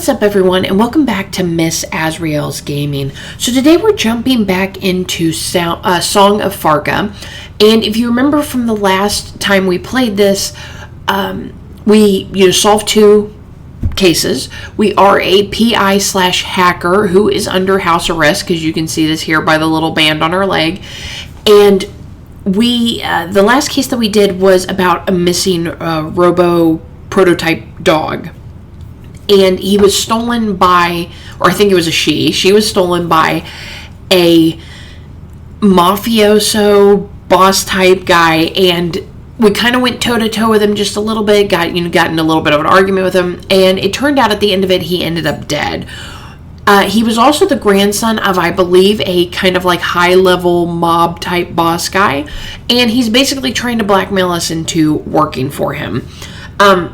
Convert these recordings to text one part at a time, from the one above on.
What's up, everyone, and welcome back to Miss Azrael's Gaming. So today we're jumping back into Song of Farca, and if you remember from the last time we played this, we solved two cases. We are a PI/hacker who is under house arrest, because you can see this here by the little band on our leg, and the last case that we did was about a missing robo prototype dog. And he was stolen by, or I think it was a she was stolen by a mafioso boss type guy, and we kind of went toe to toe with him just a little bit, got in a little bit of an argument with him, and it turned out at the end of it he ended up dead. He was also the grandson of, I believe, a kind of like high level mob type boss guy, and he's basically trying to blackmail us into working for him.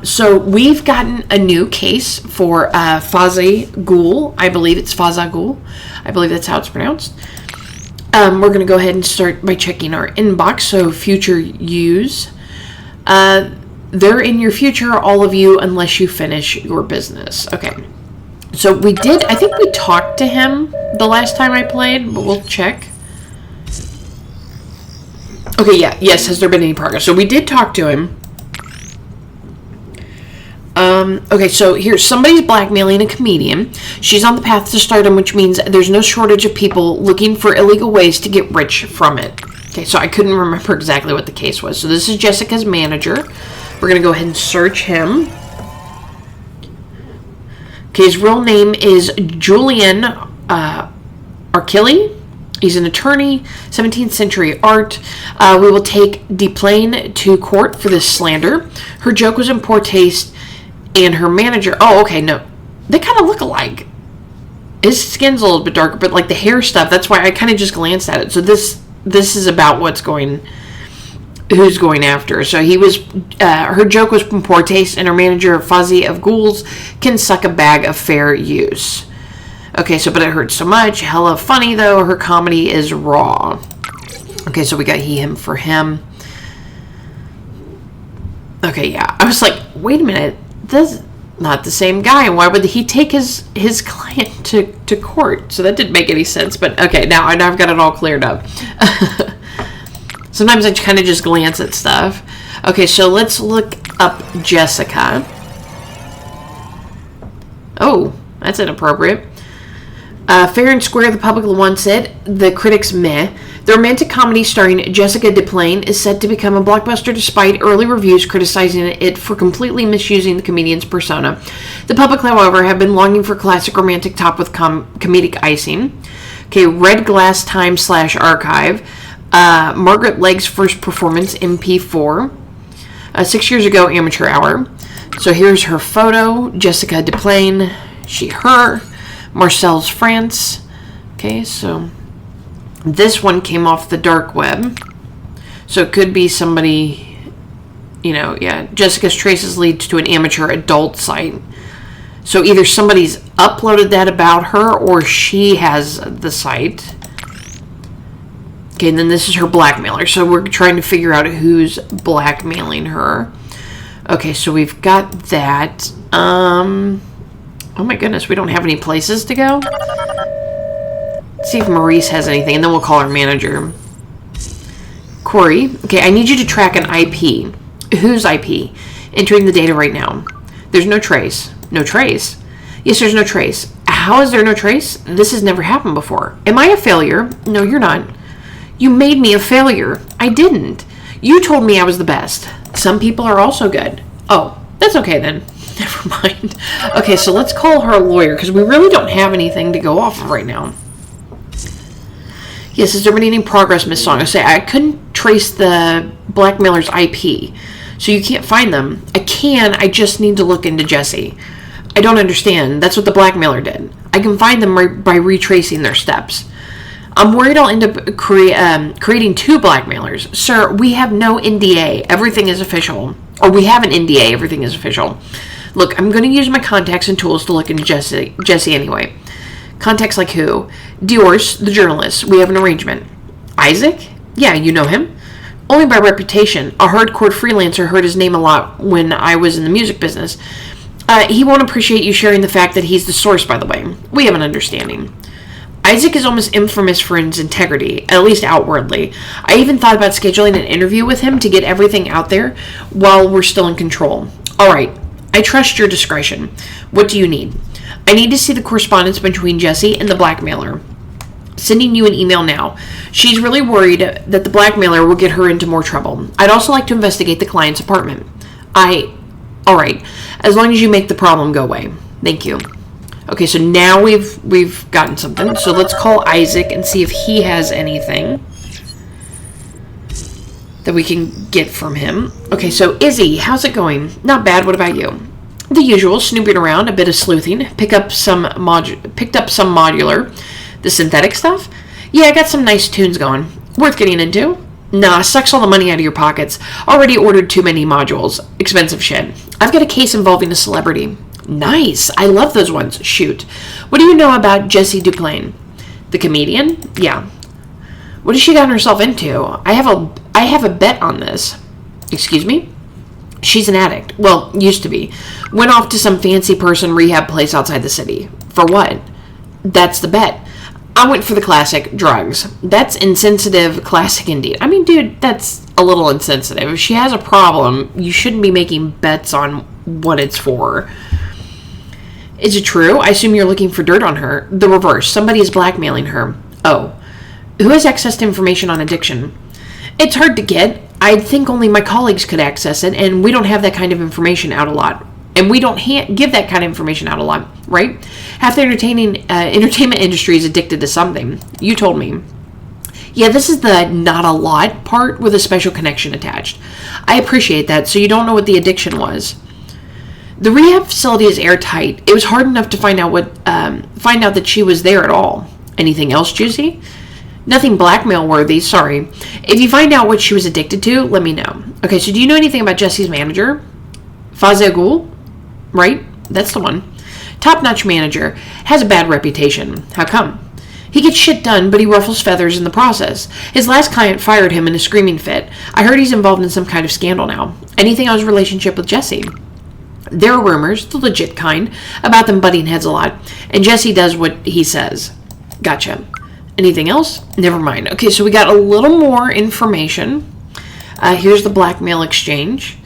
So we've gotten a new case for Faza Ghoul. I believe it's Faza Ghoul. I believe that's how it's pronounced. We're going to go ahead and start by checking our inbox. So future use. They're in your future, all of you, unless you finish your business. Okay. So I think we talked to him the last time I played, but we'll check. Okay, yeah. Yes, has there been any progress? So we did talk to him. Okay, so here's somebody's blackmailing a comedian. She's on the path to stardom, which means there's no shortage of people looking for illegal ways to get rich from it. Okay, so I couldn't remember exactly what the case was. So this is Jessica's manager. We're going to go ahead and search him. Okay, his real name is Julian Arkilly. He's an attorney, 17th century art. We will take Deplane to court for this slander. Her joke was in poor taste, and her manager... Oh, okay, no. They kind of look alike. His skin's a little bit darker, but like the hair stuff, that's why I kind of just glanced at it. So this is about who's going after. So he was... her joke was in poor taste, and her manager, Fuzzy of Ghouls, can suck a bag of fair use. Okay, so, but it hurts so much. Hella funny, though. Her comedy is raw. Okay, so we got him for him. Okay, yeah. I was like, wait a minute. This is not the same guy. Why would he take his client to court? So that didn't make any sense. But, okay, now I've got it all cleared up. Sometimes I kind of just glance at stuff. Okay, so let's look up Jessica. Oh, that's inappropriate. Fair and square, the public wants it. The critics meh. The romantic comedy starring Jessica Deplane is set to become a blockbuster despite early reviews criticizing it for completely misusing the comedian's persona. The public, however, have been longing for classic romantic top with comedic icing. Okay, Red Glass Time /Archive. Margaret Legg's first performance, MP4. 6 years ago, Amateur Hour. So here's her photo. Jessica Deplane. She, her. Marcel's France. Okay, so this one came off the dark web. So it could be somebody, yeah. Jessica's traces lead to an amateur adult site. So either somebody's uploaded that about her or she has the site. Okay, and then this is her blackmailer. So we're trying to figure out who's blackmailing her. Okay, so we've got that. Oh my goodness, we don't have any places to go? Let's see if Maurice has anything, and then we'll call our manager. Corey, okay, I need you to track an IP. Whose IP? Entering the data right now. There's no trace. No trace? Yes, there's no trace. How is there no trace? This has never happened before. Am I a failure? No, you're not. You made me a failure. I didn't. You told me I was the best. Some people are also good. Oh, that's okay then. Never mind. Okay, so let's call her lawyer, because we really don't have anything to go off of right now. Yes, has there been any progress, Miss Song? I say, I couldn't trace the blackmailer's IP, so you can't find them. I just need to look into Jesse. I don't understand. That's what the blackmailer did. I can find them by retracing their steps. I'm worried I'll end up creating two blackmailers. Sir, we have no NDA. Everything is official. Or we have an NDA. Everything is official. Look, I'm going to use my contacts and tools to look into Jesse anyway. Contacts like who? Diorce, the journalist. We have an arrangement. Isaac? Yeah, you know him. Only by reputation. A hardcore freelancer heard his name a lot when I was in the music business. He won't appreciate you sharing the fact that he's the source, by the way. We have an understanding. Isaac is almost infamous for his integrity, at least outwardly. I even thought about scheduling an interview with him to get everything out there while we're still in control. Alright, I trust your discretion. What do you need? I need to see the correspondence between Jesse and the blackmailer. Sending you an email now. She's really worried that the blackmailer will get her into more trouble. I'd also like to investigate the client's apartment. Alright, as long as you make the problem go away. Thank you. Okay, so now we've gotten something. So let's call Isaac and see if he has anything that we can get from him. Okay, so Izzy, how's it going? Not bad. What about you? The usual, snooping around, a bit of sleuthing. Picked up some modular. The synthetic stuff? Yeah, I got some nice tunes going. Worth getting into? Nah, sucks all the money out of your pockets. Already ordered too many modules. Expensive shit. I've got a case involving a celebrity. Nice. I love those ones. Shoot. What do you know about Jessie Duplain? The comedian? Yeah. What has she gotten herself into? I have a bet on this. Excuse me? She's an addict. Well, used to be. Went off to some fancy person rehab place outside the city. For what? That's the bet. I went for the classic, drugs. That's insensitive, classic indeed. I mean, dude, that's a little insensitive. If she has a problem, you shouldn't be making bets on what it's for. Is it true? I assume you're looking for dirt on her. The reverse. Somebody is blackmailing her. Oh. Who has access to information on addiction? It's hard to get. I think only my colleagues could access it, and we don't have that kind of information out a lot. And we don't give that kind of information out a lot, right? Half the entertainment industry is addicted to something. You told me. Yeah, this is the not a lot part with a special connection attached. I appreciate that, so you don't know what the addiction was. The rehab facility is airtight. It was hard enough to find out that she was there at all. Anything else juicy? Nothing blackmail worthy, sorry. If you find out what she was addicted to, let me know. Okay, so do you know anything about Jesse's manager? Fazegul? Right? That's the one. Top-notch manager. Has a bad reputation. How come? He gets shit done, but he ruffles feathers in the process. His last client fired him in a screaming fit. I heard he's involved in some kind of scandal now. Anything on his relationship with Jesse? There are rumors, the legit kind, about them butting heads a lot, and Jesse does what he says. Gotcha. Anything else? Never mind. Okay, so we got a little more information. Here's the blackmail exchange.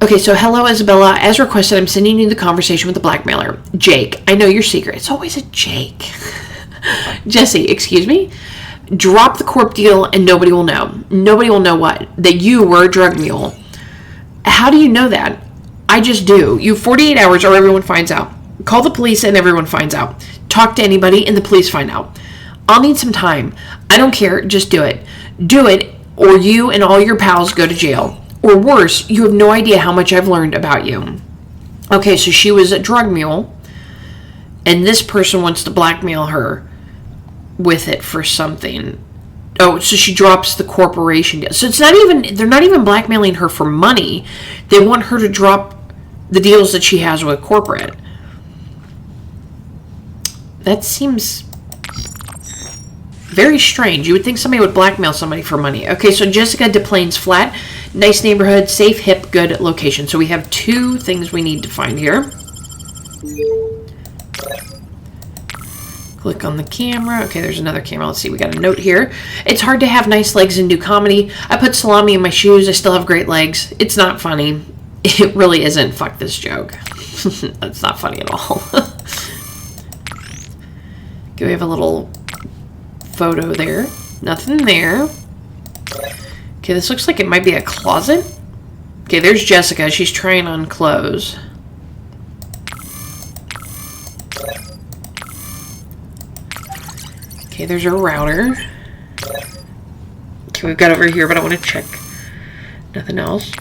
Okay, so hello, Isabella. As requested, I'm sending you the conversation with the blackmailer. Jake, I know your secret. It's always a Jake. Jesse, excuse me? Drop the corp deal and nobody will know. Nobody will know what? That you were a drug mule. How do you know that? I just do. You have 48 hours or everyone finds out. Call the police and everyone finds out. Talk to anybody and the police find out. I'll need some time. I don't care. Just do it. Do it or you and all your pals go to jail. Or worse, you have no idea how much I've learned about you. Okay, so she was a drug mule and this person wants to blackmail her with it for something. Oh, so she drops the corporation deal. So they're not even blackmailing her for money. They want her to drop the deals that she has with corporate. That seems very strange. You would think somebody would blackmail somebody for money. Okay, so Jessica Duplain's flat. Nice neighborhood, safe, hip, good location. So we have two things we need to find here. Click on the camera. Okay, there's another camera. Let's see. We got a note here. It's hard to have nice legs and do comedy. I put salami in my shoes. I still have great legs. It's not funny. It really isn't. Fuck this joke. That's not funny at all. Okay, we have a little photo there. Nothing there. Okay, this looks like it might be a closet. Okay, there's Jessica. She's trying on clothes. Okay, there's her router. Okay, we've got over here, but I want to check. Nothing else.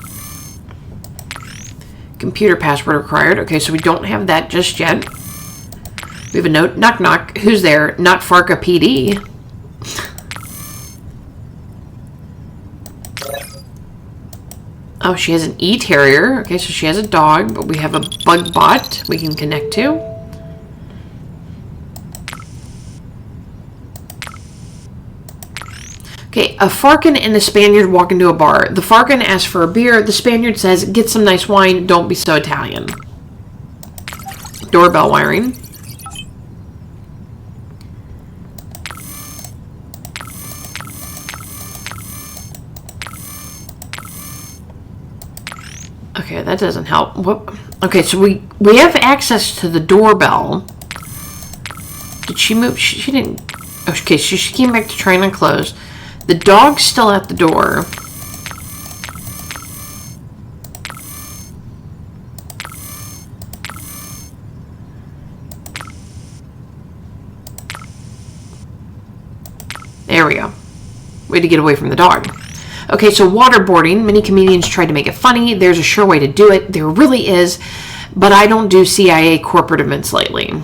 Computer password required. Okay, so we don't have that just yet. We have a note. Knock, knock. Who's there? Not Farca PD. Oh, she has an E-Terrier. Okay, so she has a dog, but we have a bug bot we can connect to. Okay, a Farcan and a Spaniard walk into a bar. The Farcan asks for a beer. The Spaniard says, get some nice wine. Don't be so Italian. doorbell wiring. Okay, that doesn't help. Whoop. Okay, so we have access to the doorbell. Did she move? She didn't. Okay, so she came back to try and unclose. The dog's still at the door. There we go. Way to get away from the dog. Okay, so waterboarding. Many comedians tried to make it funny. There's a sure way to do it. There really is. But I don't do CIA corporate events lately.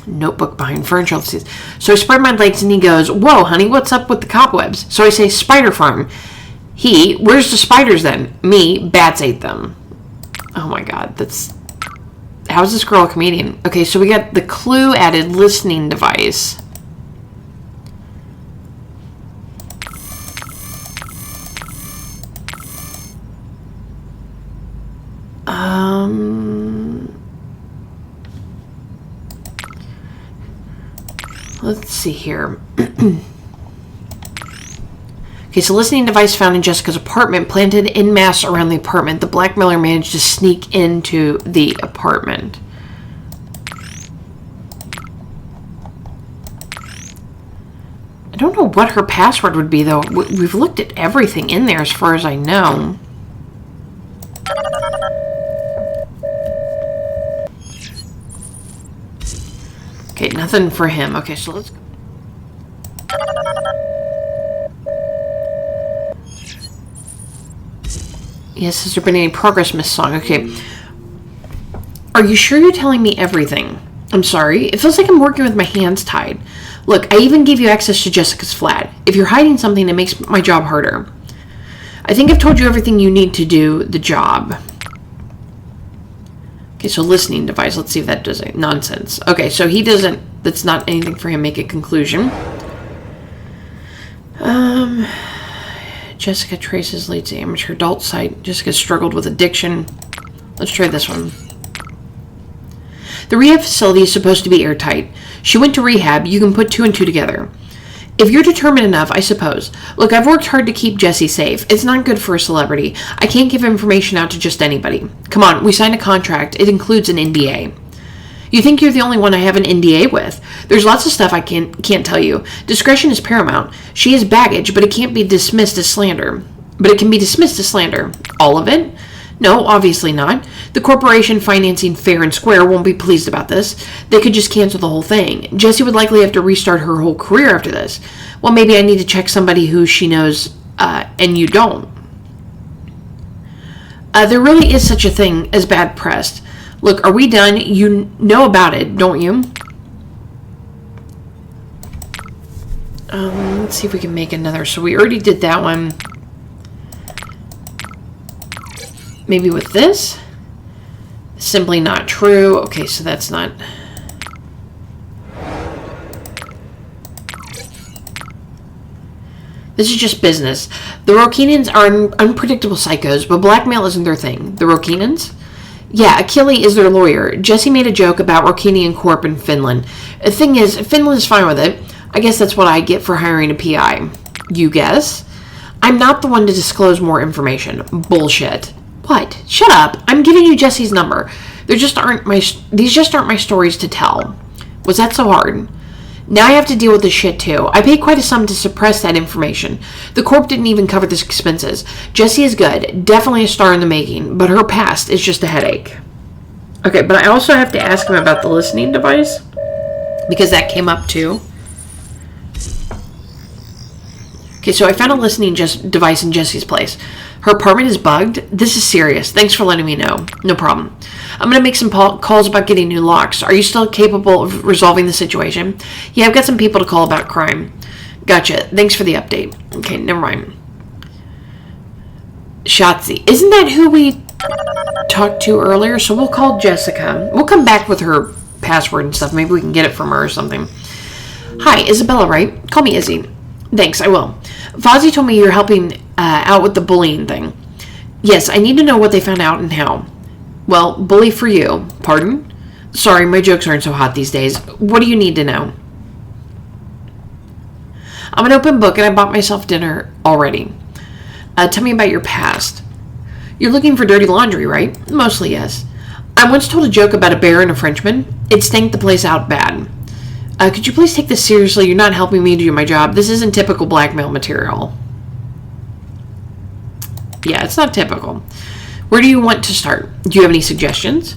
Notebook behind furniture. So I spread my legs and he goes, "Whoa, honey, what's up with the cobwebs?" So I say, "Spider farm." He, "Where's the spiders then?" Me, "Bats ate them." Oh my God, that's... How is this girl a comedian? Okay, so we got the clue added listening device. Let's see here. Okay, so listening device found in Jessica's apartment, planted en masse around the apartment. The blackmailer managed to sneak into the apartment. I don't know what her password would be, though. We've looked at everything in there as far as I know. Okay, nothing for him. Okay, so let's go. Yes, has there been any progress, Miss Song? Okay. Are you sure you're telling me everything? I'm sorry. It feels like I'm working with my hands tied. Look, I even gave you access to Jessica's flat. If you're hiding something, it makes my job harder. I think I've told you everything you need to do the job. Okay, so listening device. Let's see if that does it. Nonsense. Okay, so he doesn't... That's not anything for him to make a conclusion. Jessica traces leads to amateur adult site. Jessica struggled with addiction. Let's try this one. The rehab facility is supposed to be airtight. She went to rehab. You can put two and two together. If you're determined enough, I suppose. Look, I've worked hard to keep Jessie safe. It's not good for a celebrity. I can't give information out to just anybody. Come on, we signed a contract. It includes an NDA. You think you're the only one I have an NDA with. There's lots of stuff I can't tell you. Discretion is paramount. She is baggage, but it can't be dismissed as slander. But it can be dismissed as slander. All of it? No, obviously not. The corporation financing Fair and Square won't be pleased about this. They could just cancel the whole thing. Jessie would likely have to restart her whole career after this. Well, maybe I need to check somebody who she knows, and you don't. There really is such a thing as bad press. Look, are we done? You know about it, don't you? Let's see if we can make another. So we already did that one. Maybe with this? Simply not true. Okay, so that's not... This is just business. The Rokenians are unpredictable psychos, but blackmail isn't their thing. The Rokenians? Yeah, Achille is their lawyer. Jesse made a joke about Rokenian Corp in Finland. The thing is, Finland is fine with it. I guess that's what I get for hiring a PI. You guess? I'm not the one to disclose more information. Bullshit. What? Shut up. I'm giving you Jesse's number. These just aren't my stories to tell. Was that so hard? Now I have to deal with this shit too. I paid quite a sum to suppress that information. The corp didn't even cover the expenses. Jessie is good. Definitely a star in the making. But her past is just a headache. Okay, but I also have to ask him about the listening device. Because that came up too. Okay, so I found a listening device in Jessie's place. Her apartment is bugged. This is serious. Thanks for letting me know. No problem. I'm going to make some calls about getting new locks. Are you still capable of resolving the situation? Yeah, I've got some people to call about crime. Gotcha. Thanks for the update. Okay, never mind. Shotzi. Isn't that who we talked to earlier? So we'll call Jessica. We'll come back with her password and stuff. Maybe we can get it from her or something. Hi, Isabella, right? Call me Izzy. Thanks, I will. Fozzie told me you're helping out with the bullying thing. Yes, I need to know what they found out and how. Well, bully for you. Pardon? Sorry, my jokes aren't so hot these days. What do you need to know? I'm an open book and I bought myself dinner already. Tell me about your past. You're looking for dirty laundry, right? Mostly, yes. I once told a joke about a bear and a Frenchman. It stank the place out bad. Could you please take this seriously? You're not helping me do my job. This isn't typical blackmail material. Yeah, it's not typical. Where do you want to start? Do you have any suggestions?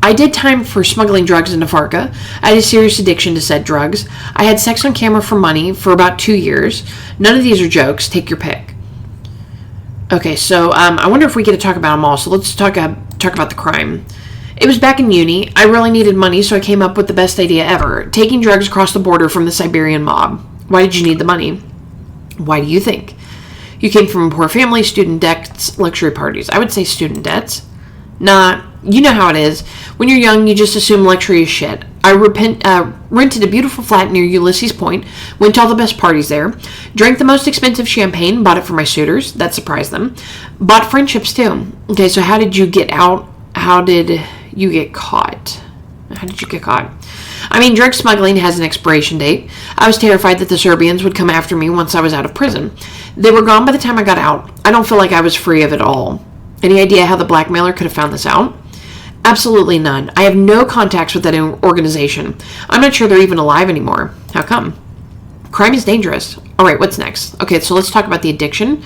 I did time for smuggling drugs into Farca. I had a serious addiction to said drugs. I had sex on camera for money for about 2 years. None of these are jokes. Take your pick. Okay, so I wonder if we get to talk about them all. So let's talk about the crime. It was back in uni. I really needed money, so I came up with the best idea ever. Taking drugs across the border from the Siberian mob. Why did you need the money? Why do you think? You came from a poor family, student debts, luxury parties. I would say student debts. Nah, you know how it is. When you're young, you just assume luxury is shit. I rented a beautiful flat near Ulysses Point, went to all the best parties there, drank the most expensive champagne, bought it for my suitors. That surprised them. Bought friendships too. Okay, so how did you get out? How did you get caught? How did you get caught? I mean, drug smuggling has an expiration date. I was terrified that the Serbians would come after me once I was out of prison. They were gone by the time I got out. I don't feel like I was free of it all. Any idea how the blackmailer could have found this out? Absolutely none. I have no contacts with that organization. I'm not sure they're even alive anymore. How come? Crime is dangerous. All right, what's next? Okay, so let's talk about the addiction.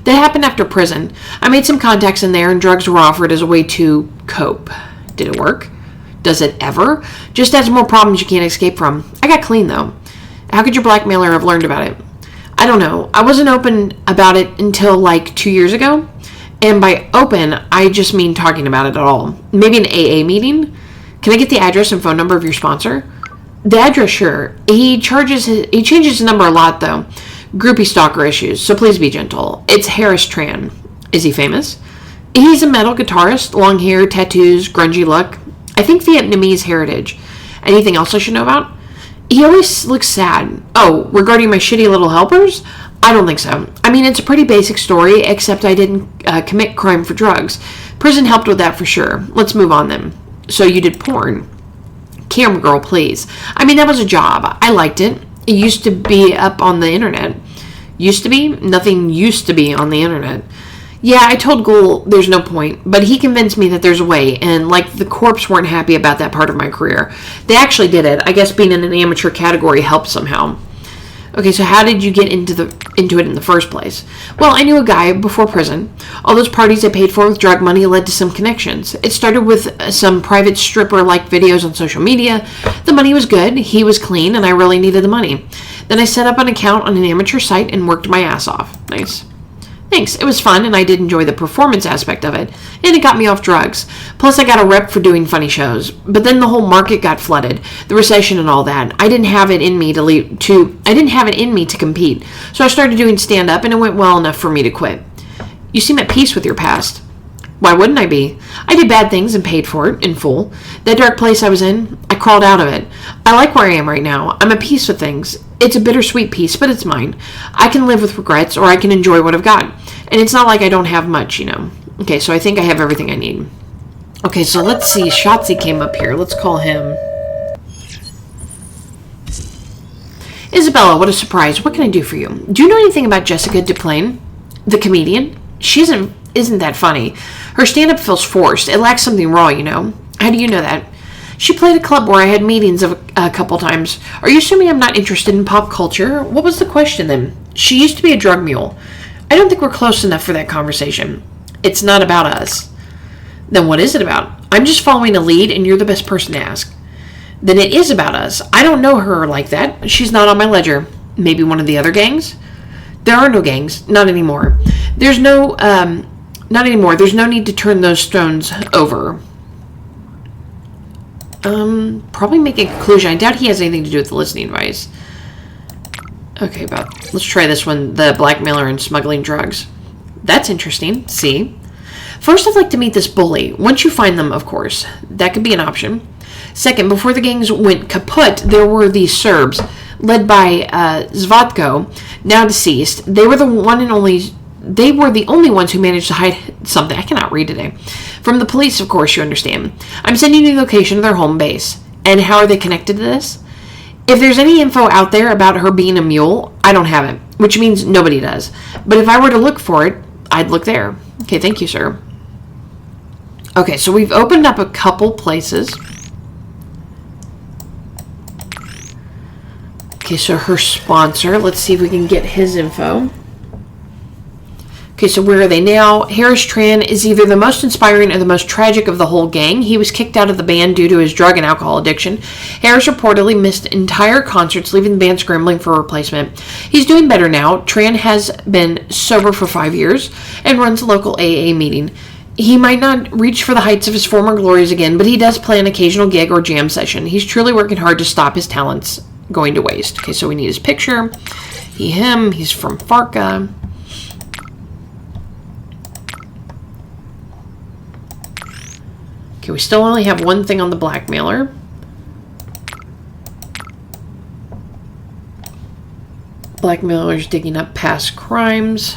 That happened after prison. I made some contacts in there and drugs were offered as a way to cope. Did it work? Does it ever? Just adds more problems you can't escape from. I got clean though. How could your blackmailer have learned about it? I don't know. I wasn't open about it until like 2 years ago. And by open, I just mean talking about it at all. Maybe an AA meeting? Can I get the address and phone number of your sponsor? The address, sure. He changes his number a lot though. Groupie stalker issues, so please be gentle. It's Harris Tran. Is he famous? He's a metal guitarist, long hair, tattoos, grungy look. I think Vietnamese heritage. Anything else I should know about? He always looks sad. Oh, regarding my shitty little helpers? I don't think so. I mean, it's a pretty basic story, except I didn't commit crime for drugs. Prison helped with that for sure. Let's move on then. So you did porn. Camera girl, please. I mean, that was a job. I liked it. It used to be up on the internet. Used to be? Nothing used to be on the internet. Yeah, I told Ghoul there's no point, but he convinced me that there's a way, and like the corps weren't happy about that part of my career. They actually did it. I guess being in an amateur category helped somehow. Okay, so how did you get into it in the first place? Well, I knew a guy before prison. All those parties I paid for with drug money led to some connections. It started with some private stripper-like videos on social media. The money was good, he was clean, and I really needed the money. Then I set up an account on an amateur site and worked my ass off. Nice. Thanks. It was fun, and I did enjoy the performance aspect of it, and it got me off drugs. Plus, I got a rep for doing funny shows. But then the whole market got flooded, the recession and all that. I didn't have it in me to compete. So I started doing stand-up, and it went well enough for me to quit. You seem at peace with your past. Why wouldn't I be? I did bad things and paid for it in full. That dark place I was in, I crawled out of it. I like where I am right now. I'm at peace with things. It's a bittersweet peace, but it's mine. I can live with regrets, or I can enjoy what I've got. And it's not like I don't have much, you know. Okay, so I think I have everything I need. Okay, so let's see. Shotzi came up here. Let's call him. Isabella, what a surprise. What can I do for you? Do you know anything about Jessica Duplain, the comedian? She isn't that funny. Her stand-up feels forced. It lacks something raw, you know. How do you know that? She played a club where I had meetings a couple times. Are you assuming I'm not interested in pop culture? What was the question then? She used to be a drug mule. I don't think we're close enough for that conversation. It's not about us. Then what is it about? I'm just following a lead and you're the best person to ask. Then it is about us. I don't know her like that. She's not on my ledger. Maybe one of the other gangs? There are no gangs. Not anymore. Not anymore. There's no need to turn those stones over. Probably make a conclusion. I doubt he has anything to do with the listening advice. Okay, let's try this one. The blackmailer and smuggling drugs. That's interesting. See? First, I'd like to meet this bully. Once you find them, of course. That could be an option. Second, before the gangs went kaput, there were these Serbs, led by Zvatko, now deceased. They were the one and only they were the only ones who managed to hide something. I cannot read today. From the police, of course, you understand. I'm sending you the location of their home base. And how are they connected to this? If there's any info out there about her being a mule, I don't have it, which means nobody does. But if I were to look for it, I'd look there. Okay, thank you, sir. Okay, so we've opened up a couple places. Okay, so her sponsor. Let's see if we can get his info. Okay, so where are they now? Harris Tran is either the most inspiring or the most tragic of the whole gang. He was kicked out of the band due to his drug and alcohol addiction. Harris reportedly missed entire concerts, leaving the band scrambling for a replacement. He's doing better now. Tran has been sober for 5 years and runs a local AA meeting. He might not reach for the heights of his former glories again, but he does play an occasional gig or jam session. He's truly working hard to stop his talents going to waste. Okay, so we need his picture. Him. He's from Farca. Okay, we still only have one thing on the blackmailer. Blackmailer's digging up past crimes.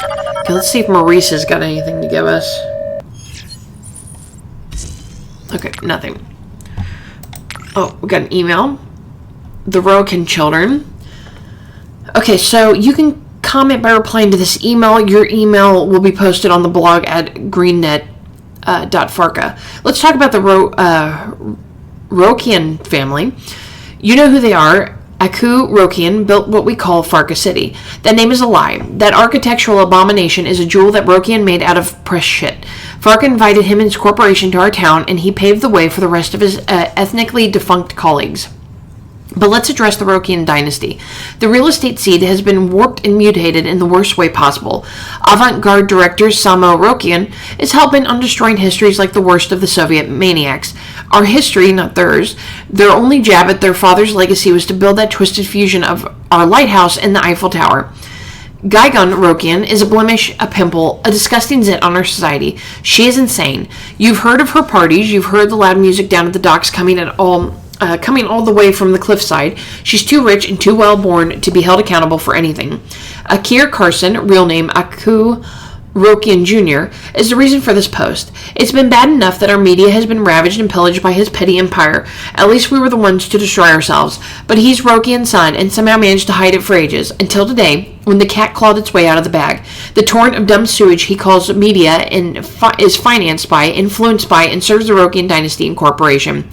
Okay, let's see if Maurice has got anything to give us. Okay, nothing. Oh, we got an email. The Rokin children. Okay, so you can comment by replying to this email. Your email will be posted on the blog at greennet.farca. Let's talk about the Rokian family. You know who they are. Aku Rokian built what we call Farca City. That name is a lie. That architectural abomination is a jewel that Rokian made out of press shit. Farca invited him and his corporation to our town, and he paved the way for the rest of his ethnically defunct colleagues. But let's address the Rokian dynasty. The real estate seed has been warped and mutated in the worst way possible. Avant-garde director Samo Rokian is hell-bent on destroying histories like the worst of the Soviet maniacs. Our history, not theirs. Their only jab at their father's legacy was to build that twisted fusion of our lighthouse and the Eiffel Tower. Gaigon Rokian is a blemish, a pimple, a disgusting zit on our society. She is insane. You've heard of her parties. You've heard the loud music down at the docks coming all the way from the cliffside. She's too rich and too well born to be held accountable for anything. Akir Carson, real name Aku Rokian Jr., is the reason for this post. It's been bad enough that our media has been ravaged and pillaged by his petty empire. At least we were the ones to destroy ourselves. But he's Rokian's son and somehow managed to hide it for ages, until today, when the cat clawed its way out of the bag. The torrent of dumb sewage he calls media and is financed by, influenced by, and serves the Rokian dynasty and corporation.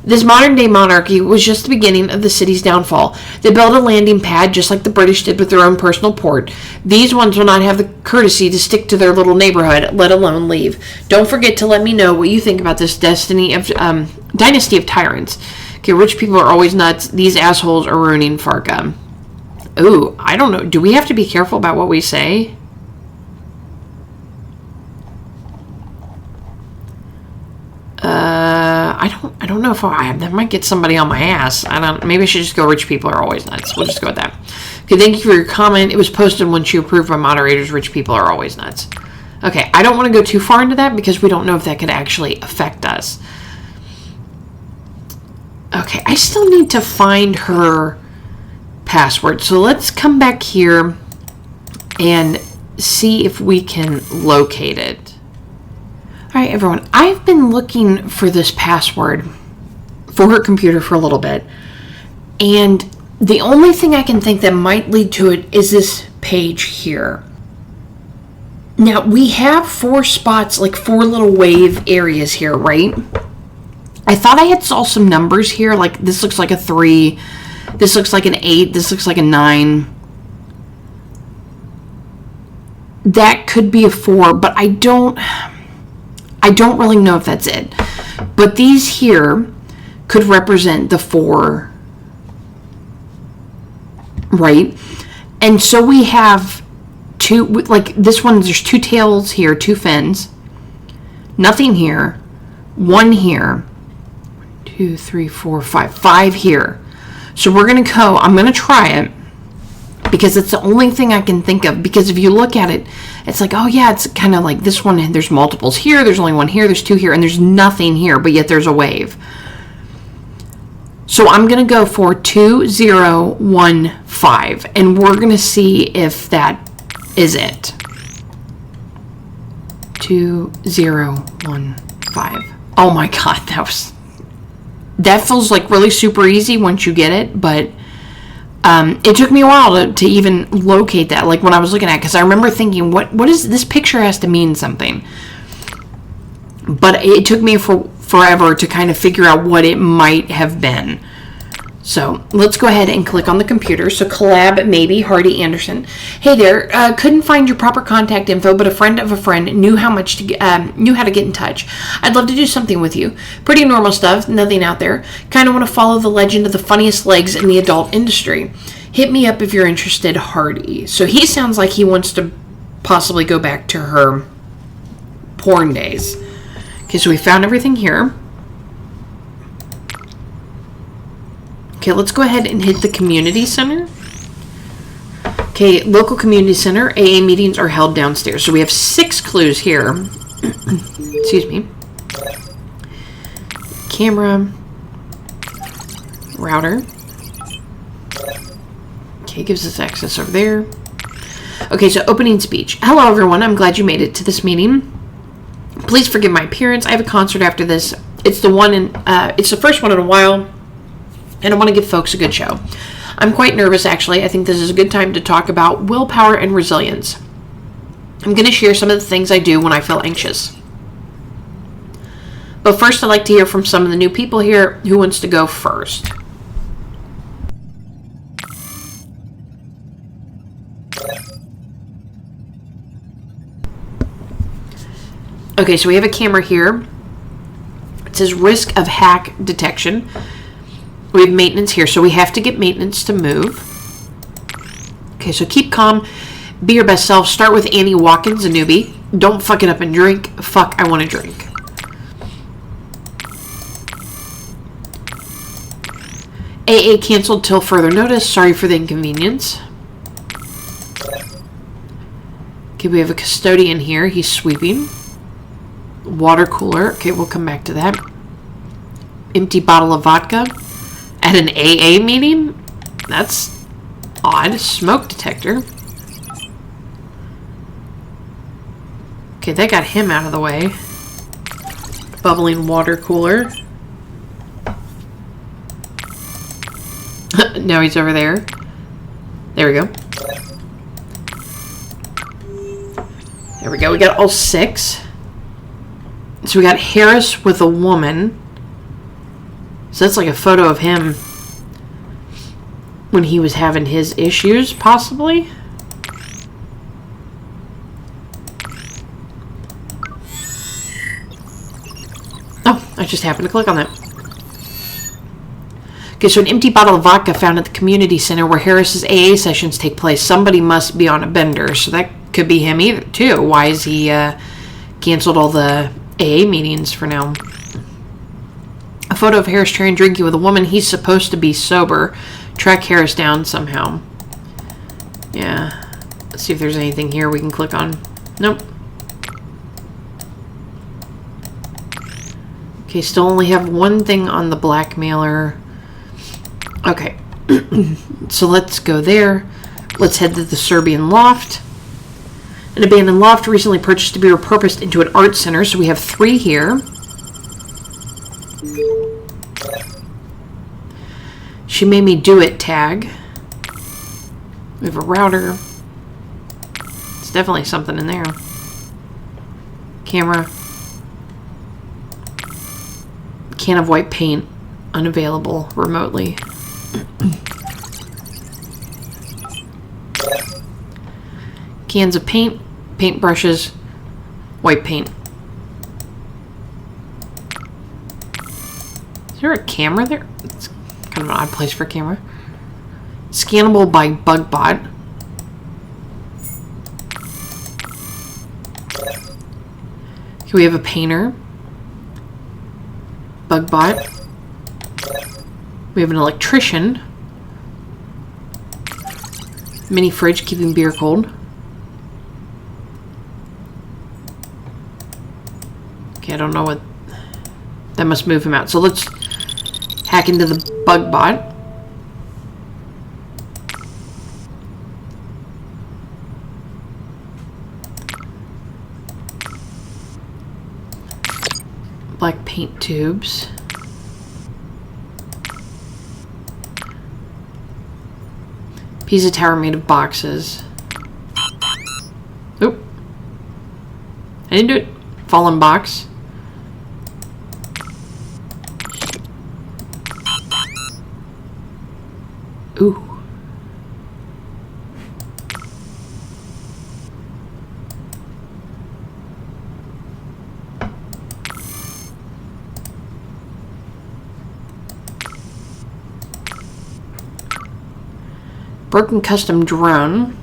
This modern-day monarchy was just the beginning of the city's downfall. They built a landing pad just like the British did with their own personal port. These ones will not have the courtesy to stick to their little neighborhood, let alone leave. Don't forget to let me know what you think about this dynasty of tyrants. Okay, rich people are always nuts. These assholes are ruining Farca. Ooh, I don't know. Do we have to be careful about what we say? I don't know if that might get somebody on my ass. Maybe I should just go rich people are always nuts. We'll just go with that. Okay, thank you for your comment. It was posted once you approved by moderators. Rich people are always nuts. Okay, I don't want to go too far into that because we don't know if that could actually affect us. Okay, I still need to find her password. So let's come back here and see if we can locate it. All right, everyone, I've been looking for this password for her computer for a little bit, and the only thing I can think that might lead to it is this page here. Now, we have 4 spots, like 4 little wave areas here, right? I thought I had saw some numbers here, like this looks like a 3, this looks like an 8, this looks like a 9. That could be a 4, but I don't really know if that's it. But these here could represent the 4, right? And so we have 2, like this one, there's 2 tails here, 2 fins. Nothing here. 1 here. 1, 2, 3, 4, 5. 5 here. So we're going to go, I'm going to try it. Because it's the only thing I can think of. Because if you look at it, it's like, oh yeah, it's kind of like this one. There's multiples here. There's only 1 here. There's 2 here. And there's nothing here. But yet there's a wave. So I'm going to go for 2015, and we're going to see if that is it. 2015. Oh my god, that feels like really super easy once you get it, but it took me a while to even locate that, like when I was looking at it, because I remember thinking, what is this picture has to mean something. But it took me forever to kind of figure out what it might have been. So let's go ahead and click on the computer. So collab, maybe, Hardy Anderson. Hey there, couldn't find your proper contact info, but a friend of a friend knew how to get in touch. I'd love to do something with you. Pretty normal stuff, nothing out there. Kind of want to follow the legend of the funniest legs in the adult industry. Hit me up if you're interested, Hardy. So he sounds like he wants to possibly go back to her porn days. Okay, so we found everything here. Okay, let's go ahead and hit the community center. Okay, local community center. AA meetings are held downstairs. So we have 6 clues here. Excuse me. Camera. Router. Okay, gives us access over there. Okay, so opening speech. Hello, everyone. I'm glad you made it to this meeting. Please forgive my appearance. I have a concert after this. It's the first one in a while, and I want to give folks a good show. I'm quite nervous, actually. I think this is a good time to talk about willpower and resilience. I'm going to share some of the things I do when I feel anxious. But first, I'd like to hear from some of the new people here. Who wants to go first? Okay, so we have a camera here. It says risk of hack detection. We have maintenance here, so we have to get maintenance to move. Okay, so keep calm. Be your best self. Start with Annie Watkins, a newbie. Don't fuck it up and drink. Fuck, I want to drink. AA canceled till further notice. Sorry for the inconvenience. Okay, we have a custodian here. He's sweeping. Water cooler. Okay, we'll come back to that. Empty bottle of vodka. At an AA meeting? That's odd. Smoke detector. Okay, that got him out of the way. Bubbling water cooler. Now he's over there. There we go. There we go. We got all 6. So we got Harris with a woman. So that's like a photo of him when he was having his issues, possibly. Oh, I just happened to click on that. Okay, so an empty bottle of vodka found at the community center where Harris's AA sessions take place. Somebody must be on a bender, so that could be him either, too. Why is he canceled all the AA meetings for now? A photo of Harris trying drinking with a woman. He's supposed to be sober. Track Harris down somehow. Yeah. Let's see if there's anything here we can click on. Nope. Okay, still only have one thing on the blackmailer. Okay. So let's go there. Let's head to the Serbian loft. An abandoned loft recently purchased to be repurposed into an art center. So we have 3 here. She made me do it tag. We have a router. It's definitely something in there. Camera. Can of white paint. Unavailable remotely. Cans of paint. Paint brushes. White paint. Is there a camera there? It's kind of an odd place for a camera. Scannable by BugBot. Here we have a painter. BugBot. We have an electrician. Mini fridge keeping beer cold. Okay, I don't know what... That must move him out. So let's hack into the Bug bot. Black paint tubes. Pisa tower made of boxes. Oop. I didn't do it. Fallen box. Ooh. Broken custom drone.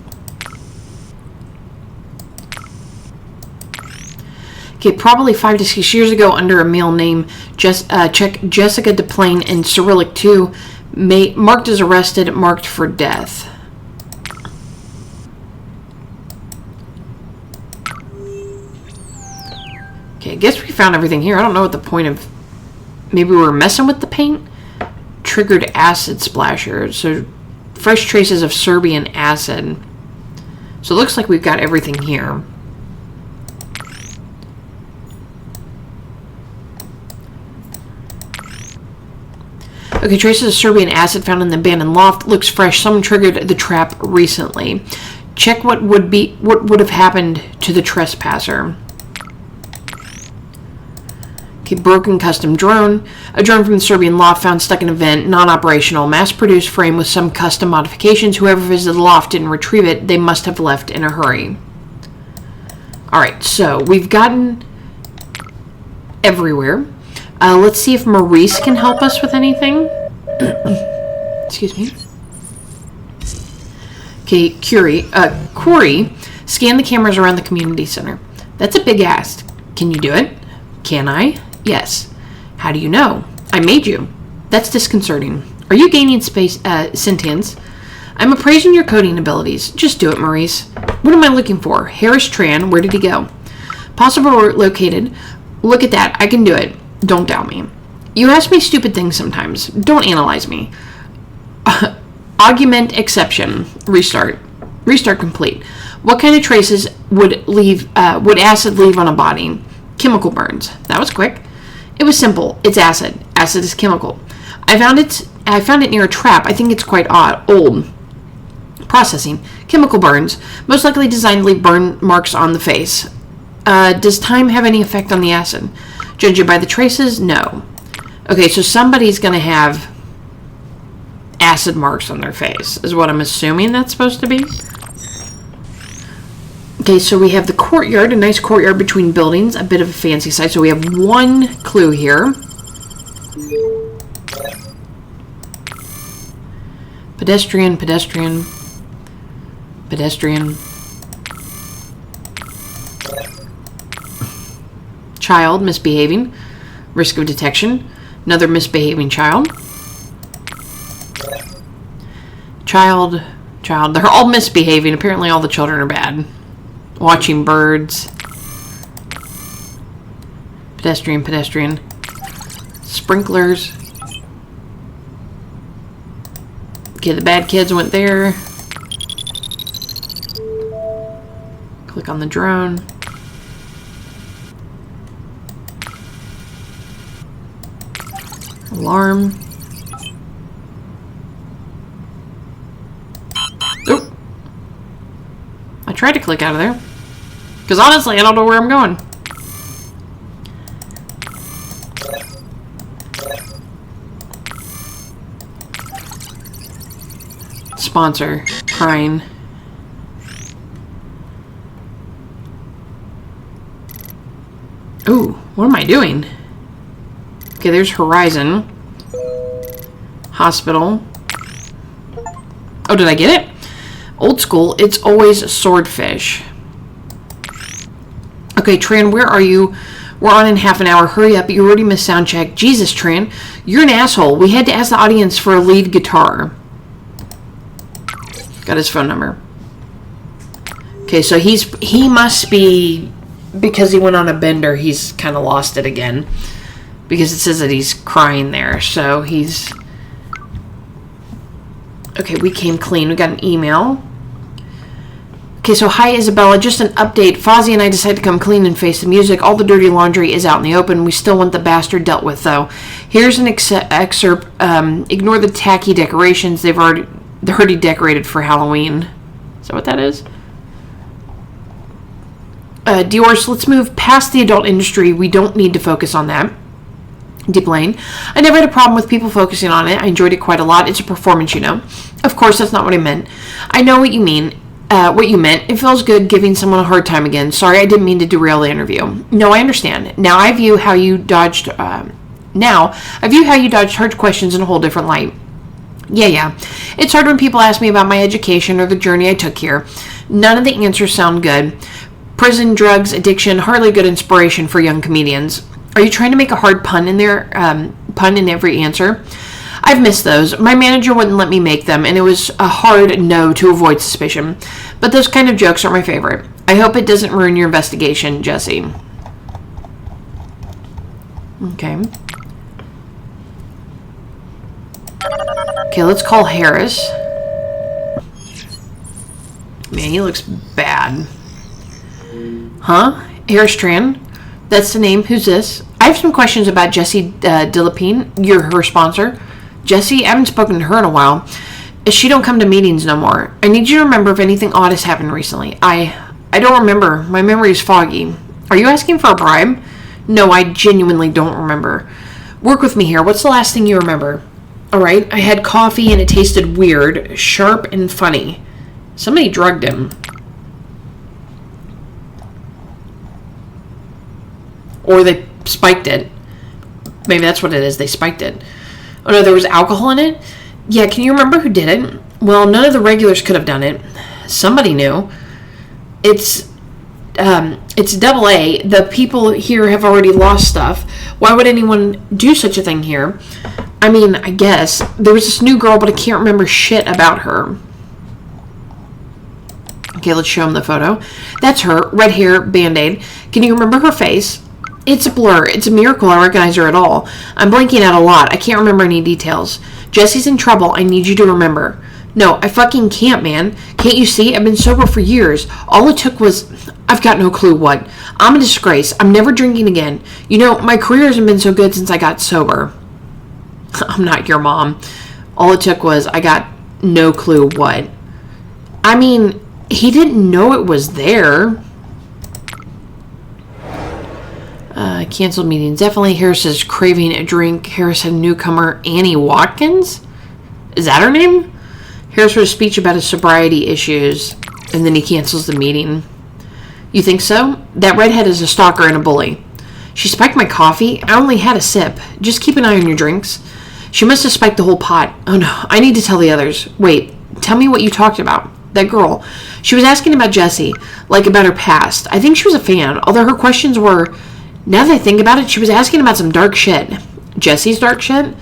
Okay, probably 5 to 6 years ago, under a male name, check Jessica DePlane in Cyrillic 2, marked as arrested, marked for death. Okay, I guess we found everything here. I don't know what the point of... Maybe we were messing with the paint? Triggered acid splasher. So, fresh traces of Serbian acid. So it looks like we've got everything here. Okay, traces of Serbian acid found in the abandoned loft. Looks fresh. Someone triggered the trap recently. Check what would have happened to the trespasser. Okay, broken custom drone. A drone from the Serbian loft found stuck in a vent, non-operational, mass-produced frame with some custom modifications. Whoever visited the loft didn't retrieve it. They must have left in a hurry. Alright, so we've gotten everywhere. Let's see if Maurice can help us with anything. Excuse me. Okay, Corey, scan the cameras around the community center. That's a big ask. Can you do it? Can I? Yes. How do you know? I made you. That's disconcerting. Are you gaining sentience? I'm appraising your coding abilities. Just do it, Maurice. What am I looking for? Harris Tran, where did he go? Possible located. Look at that. I can do it. Don't doubt me. You ask me stupid things sometimes. Don't analyze me. Augment exception. Restart. Restart complete. What kind of traces would acid leave on a body? Chemical burns. That was quick. It was simple. It's acid. Acid is chemical. I found it near a trap. I think it's quite old. Processing. Chemical burns. Most likely designed to leave burn marks on the face. Does time have any effect on the acid? Judging by the traces, no. Okay, so somebody's going to have acid marks on their face, is what I'm assuming that's supposed to be. Okay, so we have the courtyard, a nice courtyard between buildings, a bit of a fancy site. So we have one clue here. Pedestrian, pedestrian, pedestrian. Child misbehaving. Risk of detection. Another misbehaving child. Child. They're all misbehaving. Apparently all the children are bad. Watching birds. Pedestrian, pedestrian. Sprinklers. Okay, the bad kids went there. Click on the drone. Alarm. Oop. I tried to click out of there. Because honestly, I don't know where I'm going. Sponsor. Crying. Ooh, what am I doing? Okay, there's Horizon. Hospital. Oh, did I get it? Old school, it's always swordfish. Okay, Tran, where are you? We're on in half an hour. Hurry up, you already missed sound check. Jesus, Tran, you're an asshole. We had to ask the audience for a lead guitar. Got his phone number. Okay, so he must be, because he went on a bender, he's kind of lost it again. Because it says that he's crying there, so he's Okay, we came clean. We got an email. Okay, so hi Isabella, just an update. Fozzie and I decided to come clean and face the music. All the dirty laundry is out in the open. We still want the bastard dealt with, though. Here's an excerpt. Ignore the tacky decorations. They're already decorated for Halloween. Is that what that is? Dior's, let's move past the adult industry. We don't need to focus on that. Deep Lane. I never had a problem with people focusing on it. I enjoyed it quite a lot. It's a performance, you know. Of course, that's not what I meant. I know what you mean. What you meant. It feels good giving someone a hard time again. Sorry, I didn't mean to derail the interview. No, I understand. Now I view how you dodged hard questions in a whole different light. Yeah. It's hard when people ask me about my education or the journey I took here. None of the answers sound good. Prison, drugs, addiction, hardly good inspiration for young comedians. Are you trying to make a hard pun in there? Pun in every answer? I've missed those. My manager wouldn't let me make them, and it was a hard no to avoid suspicion. But those kind of jokes are my favorite. I hope it doesn't ruin your investigation, Jesse. Okay. Okay, let's call Harris. Man, he looks bad. Huh? Harris Tran? That's the name. Who's this? I have some questions about Jessie Dillapine. You're her sponsor. Jessie, I haven't spoken to her in a while. She don't come to meetings no more. I need you to remember if anything odd has happened recently. I don't remember. My memory is foggy. Are you asking for a bribe? No, I genuinely don't remember. Work with me here. What's the last thing you remember? Alright, I had coffee and it tasted weird, sharp and funny. Somebody drugged him. Or they spiked it. Maybe that's what it is. They spiked it. Oh no, there was alcohol in it? Yeah, can you remember who did it? Well, none of the regulars could have done it. Somebody knew. It's double A. The people here have already lost stuff. Why would anyone do such a thing here? I mean, I guess. There was this new girl, but I can't remember shit about her. Okay, let's show him the photo. That's her. Red hair, Band-Aid. Can you remember her face? It's a blur. It's a miracle I recognize her at all. I'm blanking out a lot. I can't remember any details. Jesse's in trouble. I need you to remember. No, I fucking can't, man. Can't you see? I've been sober for years. All it took was... I've got no clue what. I'm a disgrace. I'm never drinking again. You know, my career hasn't been so good since I got sober. I'm not your mom. All it took was I got no clue what. I mean, he didn't know it was there. Canceled meetings. Definitely Harris is craving a drink. Harris had a newcomer, Annie Watkins? Is that her name? Harris wrote a speech about his sobriety issues, and then he cancels the meeting. You think so? That redhead is a stalker and a bully. She spiked my coffee. I only had a sip. Just keep an eye on your drinks. She must have spiked the whole pot. Oh no, I need to tell the others. Wait, tell me what you talked about. That girl. She was asking about Jessie, like about her past. I think she was a fan, although her questions were... Now that I think about it, she was asking about some dark shit. Jesse's dark shit?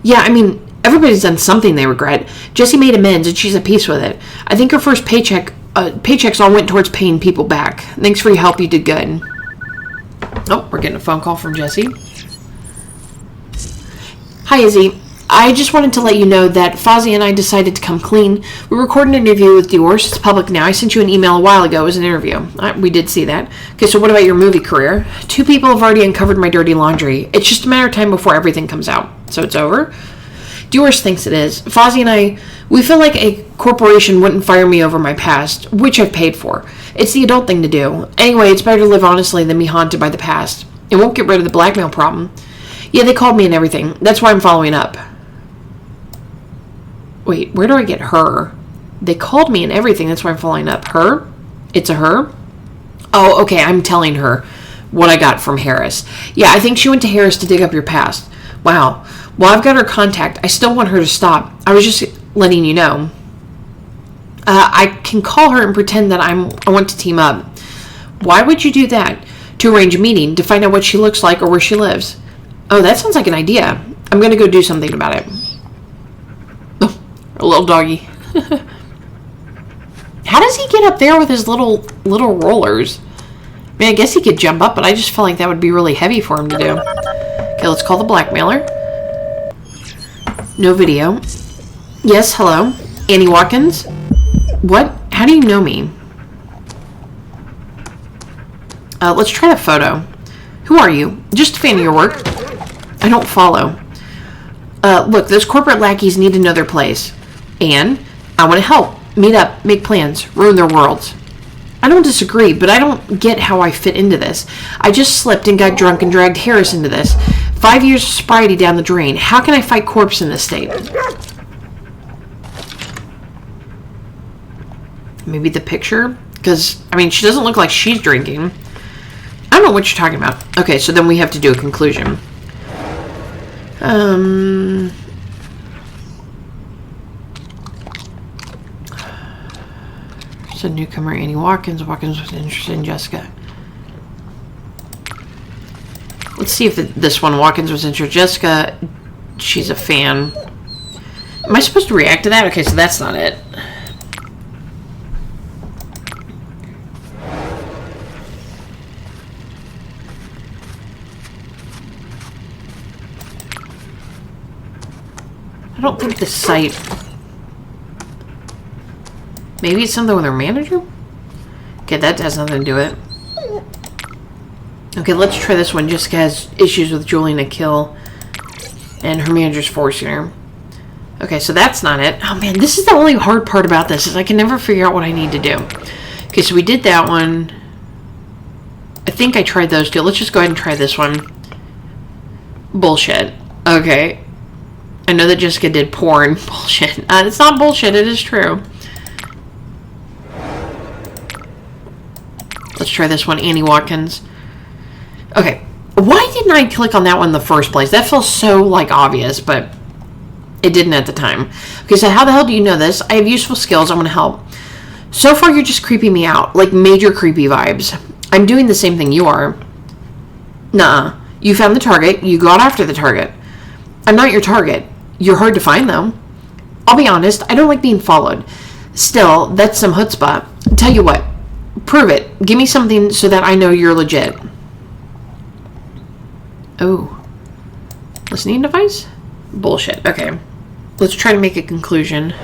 Yeah, I mean, everybody's done something they regret. Jessie made amends and she's at peace with it. I think her first paychecks all went towards paying people back. Thanks for your help, you did good. Oh, we're getting a phone call from Jessie. Hi, Izzy. I just wanted to let you know that Fozzie and I decided to come clean. We recorded an interview with Dior's. It's public now. I sent you an email a while ago. It was an interview. We did see that. Okay, so what about your movie career? 2 people have already uncovered my dirty laundry. It's just a matter of time before everything comes out. So it's over? Dior's thinks it is. Fozzie and I, we feel like a corporation wouldn't fire me over my past, which I've paid for. It's the adult thing to do. Anyway, it's better to live honestly than be haunted by the past. It won't get rid of the blackmail problem. Yeah, they called me and everything. That's why I'm following up. Wait, where do I get her? They called me and everything. That's why I'm following up. Her? It's a her? Oh, okay. I'm telling her what I got from Harris. Yeah, I think she went to Harris to dig up your past. Wow. Well, I've got her contact. I still want her to stop. I was just letting you know. I can call her and pretend that I want to team up. Why would you do that? To arrange a meeting, to find out what she looks like or where she lives. Oh, that sounds like an idea. I'm going to go do something about it. A little doggy. How does he get up there with his little rollers? I mean, I guess he could jump up, but I just feel like that would be really heavy for him to do. Okay, let's call the blackmailer. No video. Yes, hello. Annie Watkins? What? How do you know me? Let's try the photo. Who are you? Just a fan of your work. I don't follow. Look, those corporate lackeys need to know their place. And I want to help. Meet up, make plans, ruin their worlds. I don't disagree, but I don't get how I fit into this. I just slipped and got drunk and dragged Harris into this. 5 years of sobriety down the drain. How can I fight corpse in this state? Maybe the picture? Because, I mean, she doesn't look like she's drinking. I don't know what you're talking about. Okay, so then we have to do a conclusion. So newcomer Annie Watkins. Watkins was interested in Jessica. Let's see if this one, Watkins was interested in Jessica. She's a fan. Am I supposed to react to that? Okay, so that's not it. I don't think the site... Maybe it's something with her manager? Okay, that has nothing to do with it. Okay, let's try this one. Jessica has issues with Julian to kill, and her manager's forcing her. Okay, so that's not it. Oh man, this is the only hard part about this, is I can never figure out what I need to do. Okay, so we did that one. I think I tried those two. Let's just go ahead and try this one. Bullshit. Okay. I know that Jessica did porn. Bullshit. It's not bullshit, it is true. Let's try this one, Annie Watkins. Okay. Why didn't I click on that one in the first place? That feels so, like, obvious, but it didn't at the time. Okay, so how the hell do you know this? I have useful skills. I'm going to help. So far, you're just creeping me out. Like, major creepy vibes. I'm doing the same thing you are. Nuh-uh. You found the target. You got after the target. I'm not your target. You're hard to find, though. I'll be honest, I don't like being followed. Still, that's some chutzpah. Tell you what, prove it. Give me something so that I know you're legit. Oh. Listening device? Bullshit. Okay. Let's try to make a conclusion.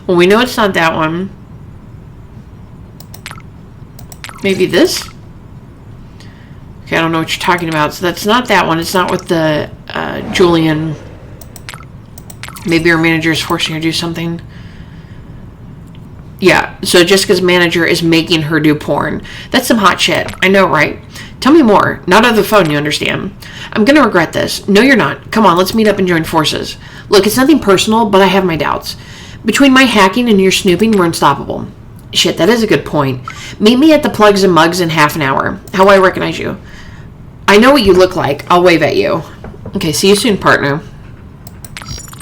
Well, we know it's not that one. Maybe this? Okay, I don't know what you're talking about. So that's not that one. It's not with the Julian. Maybe her manager is forcing her to do something. Yeah, so Jessica's manager is making her do porn. That's some hot shit. I know, right? Tell me more. Not over the phone, you understand. I'm going to regret this. No, you're not. Come on, let's meet up and join forces. Look, it's nothing personal, but I have my doubts. Between my hacking and your snooping, we're unstoppable. Shit, that is a good point. Meet me at the Plugs and Mugs in half an hour. How will I recognize you? I know what you look like. I'll wave at you. Okay, see you soon, partner.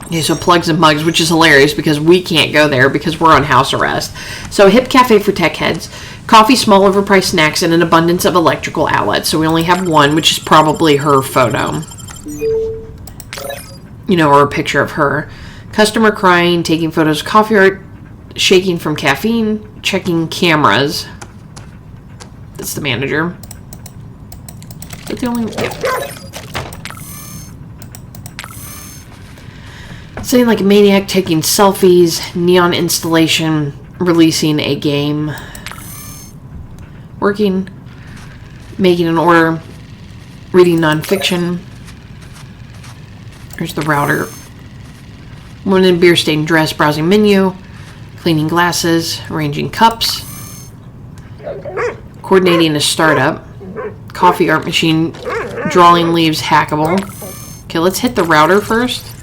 Okay, so Plugs and Mugs, which is hilarious because we can't go there because we're on house arrest. So a hip cafe for tech heads. Coffee, small overpriced snacks, and an abundance of electrical outlets. So we only have one, which is probably her photo. You know, or a picture of her. Customer crying, taking photos, coffee art, shaking from caffeine, checking cameras. That's the manager. Is that the only... Yeah. Sitting like a maniac, taking selfies, neon installation, releasing a game, working, making an order, reading nonfiction. Here's the router. Woman in beer stained dress, browsing menu, cleaning glasses, arranging cups, coordinating a startup, coffee art machine, drawing leaves hackable. Okay, let's hit the router first.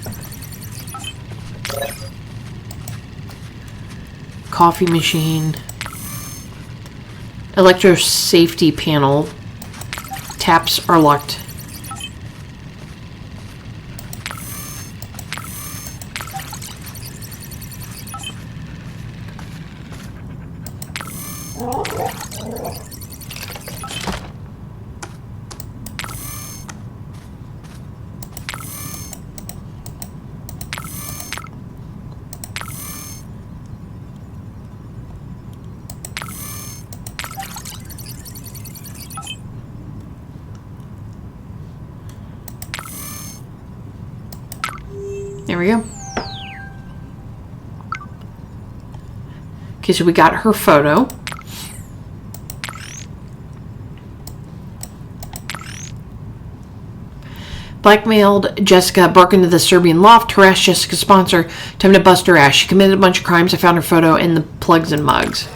Coffee machine, electro safety panel, taps are locked. There we go. Okay, so we got her photo. Blackmailed Jessica, broke into the Serbian loft, harassed Jessica's sponsor, time to bust her ass. She committed a bunch of crimes. I found her photo in the plugs and mugs.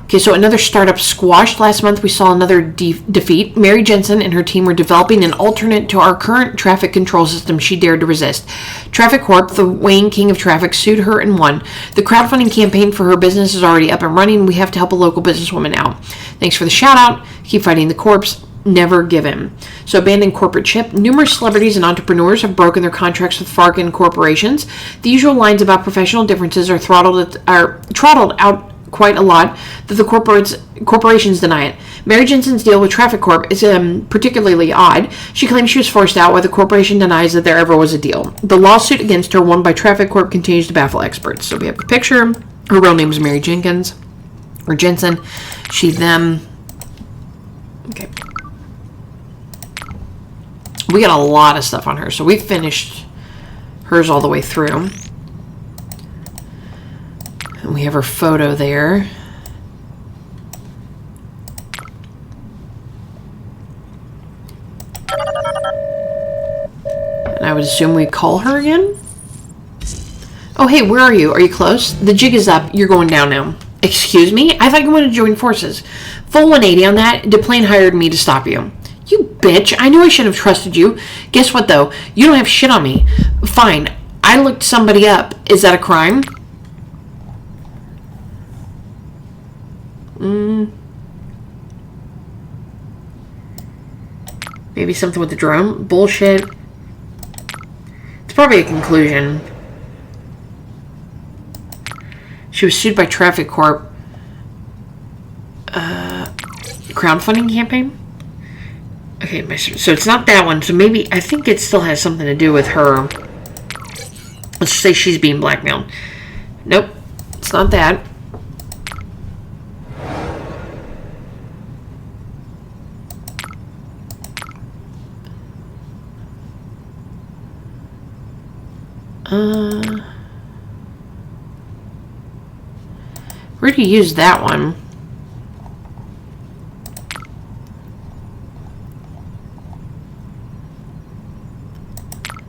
Okay, so another startup squashed. Last month we saw another defeat. Mary Jensen and her team were developing an alternate to our current traffic control system she dared to resist. Traffic Corp, the Wayne King of Traffic, sued her and won. The crowdfunding campaign for her business is already up and running. We have to help a local businesswoman out. Thanks for the shout out. Keep fighting the corpse. Never give in. So abandoned corporate ship. Numerous celebrities and entrepreneurs have broken their contracts with Farca and corporations. The usual lines about professional differences are throttled out quite a lot, that the corporations deny it. Mary Jensen's deal with Traffic Corp is particularly odd. She claims she was forced out while the corporation denies that there ever was a deal. The lawsuit against her, won by Traffic Corp, continues to baffle experts. So we have the picture. Her real name is Mary Jenkins, or Jensen. She, them. Okay. We got a lot of stuff on her. So we finished hers all the way through. And we have her photo there. And I would assume we call her again. Oh, hey, where are you? Are you close? The jig is up. You're going down now. Excuse me? I thought you wanted to join forces. Full 180 on that. DePlane hired me to stop you. You bitch. I knew I should have trusted you. Guess what, though? You don't have shit on me. Fine. I looked somebody up. Is that a crime? Maybe something with the drone? Bullshit. It's probably a conclusion. She was sued by Traffic Corp. Crowdfunding campaign? Okay, so it's not that one. So maybe, I think it still has something to do with her. Let's say she's being blackmailed. Nope, it's not that. Where do you use that one?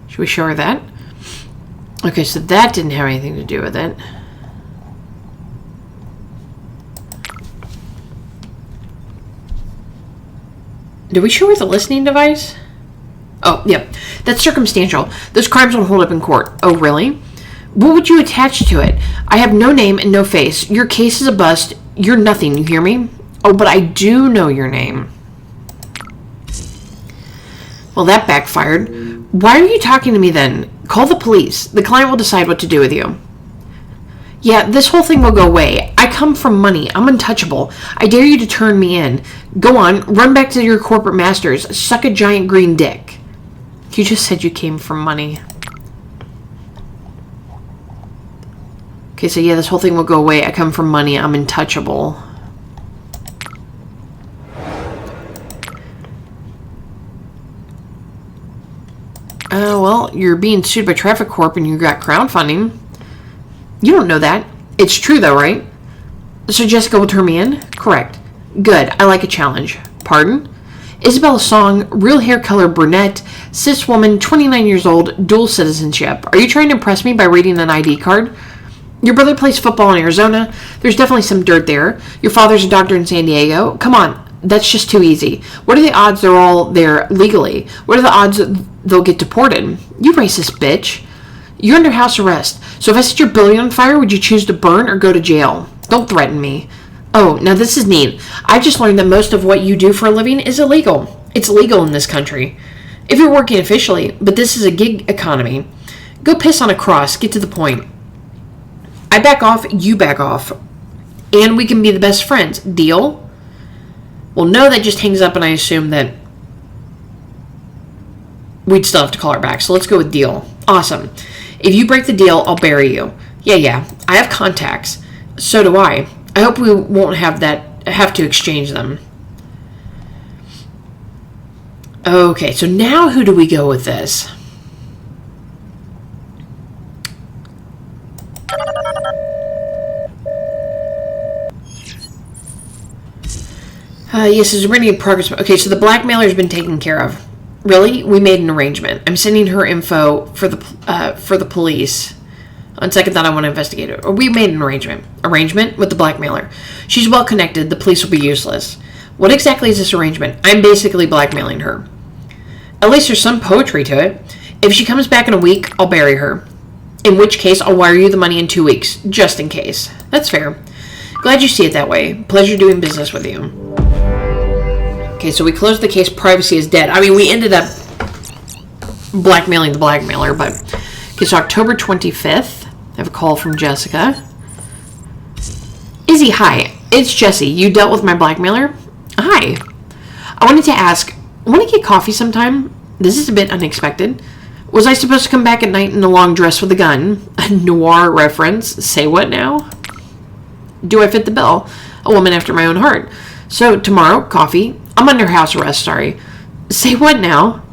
Should we show her that? Okay, so that didn't have anything to do with it. Did we show her the listening device? Oh, yep. That's circumstantial. Those crimes won't hold up in court. Oh, really? What would you attach to it? I have no name and no face. Your case is a bust. You're nothing, you hear me? Oh, but I do know your name. Well, that backfired. Why are you talking to me then? Call the police. The client will decide what to do with you. Yeah, this whole thing will go away. I come from money. I'm untouchable. I dare you to turn me in. Go on, run back to your corporate masters. Suck a giant green dick. You just said you came from money. Okay, so yeah, this whole thing will go away. I come from money. I'm untouchable. Well, you're being sued by Traffic Corp and you got crowdfunding. You don't know that. It's true though, right? So Jessica will turn me in? Correct. Good. I like a challenge. Pardon? Isabella Song, real hair color brunette, cis woman, 29 years old, dual citizenship. Are you trying to impress me by reading an ID card? Your brother plays football in Arizona. There's definitely some dirt there. Your father's a doctor in San Diego. Come on. That's just too easy. What are the odds they're all there legally? What are the odds they'll get deported? You racist bitch. You're under house arrest. So if I set your building on fire, would you choose to burn or go to jail? Don't threaten me. Oh, now this is neat. I've just learned that most of what you do for a living is illegal. It's legal in this country. If you're working officially, but this is a gig economy. Go piss on a cross. Get to the point. I back off, you back off. And we can be the best friends. Deal? Well, no, that just hangs up and I assume that we'd still have to call her back. So let's go with deal. Awesome. If you break the deal, I'll bury you. Yeah. I have contacts. So do I. I hope we won't have to exchange them. Okay, so now who do we go with this? Yes, there's already progress. Okay, so the blackmailer's been taken care of. Really? We made an arrangement. I'm sending her info for the police. On second thought, I want to investigate it. Or we made an arrangement. Arrangement with the blackmailer. She's well connected. The police will be useless. What exactly is this arrangement? I'm basically blackmailing her. At least there's some poetry to it. If she comes back in a week, I'll bury her. In which case, I'll wire you the money in 2 weeks, just in case. That's fair. Glad you see it that way. Pleasure doing business with you. Okay, so we closed the case. Privacy is dead. I mean, we ended up blackmailing the blackmailer, but... Okay, so October 25th. I have a call from Jessica. Izzy, hi. It's Jessie. You dealt with my blackmailer? Hi. I wanted to ask, want to get coffee sometime? This is a bit unexpected. Was I supposed to come back at night in a long dress with a gun? A noir reference. Say what now? Do I fit the bill? A woman after my own heart. So, tomorrow, coffee. I'm under house arrest, sorry. Say what now?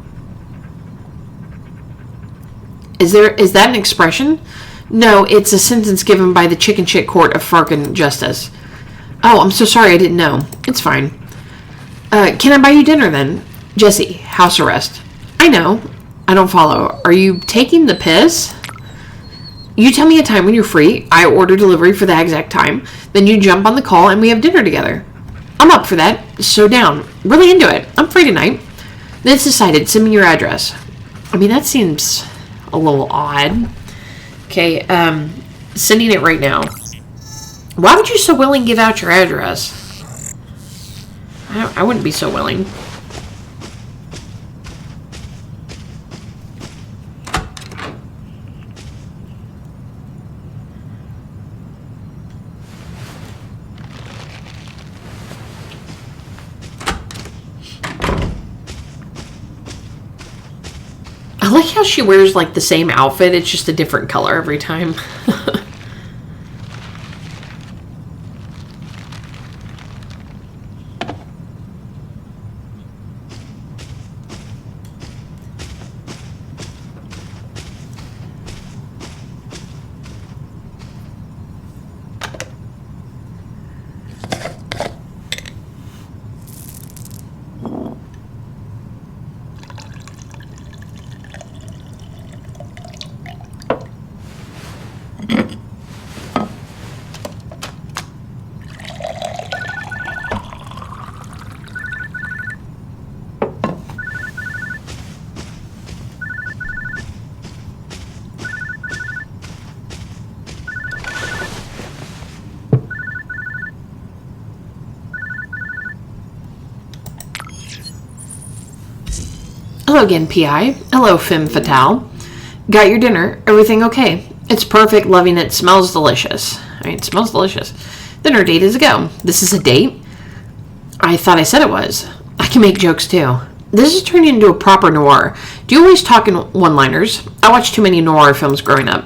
Is that an expression? No, it's a sentence given by the chicken shit court of Farca justice. Oh, I'm so sorry, I didn't know. It's fine. Can I buy you dinner then? Jesse, house arrest. I know. I don't follow. Are you taking the piss? You tell me a time when you're free. I order delivery for that exact time. Then you jump on the call and we have dinner together. I'm up for that. So down. Really into it. I'm free tonight. Then it's decided. Send me your address. I mean, that seems a little odd. Okay, sending it right now. Why would you so willing give out your address? I wouldn't be so willing. I like how she wears like the same outfit. It's just a different color every time. Hello again, P.I. Hello, femme fatale. Got your dinner? Everything okay? It's perfect, loving it, smells delicious. I mean, it smells delicious. Dinner date is a go. This is a date? I thought I said it was. I can make jokes too. This is turning into a proper noir. Do you always talk in one-liners? I watched too many noir films growing up.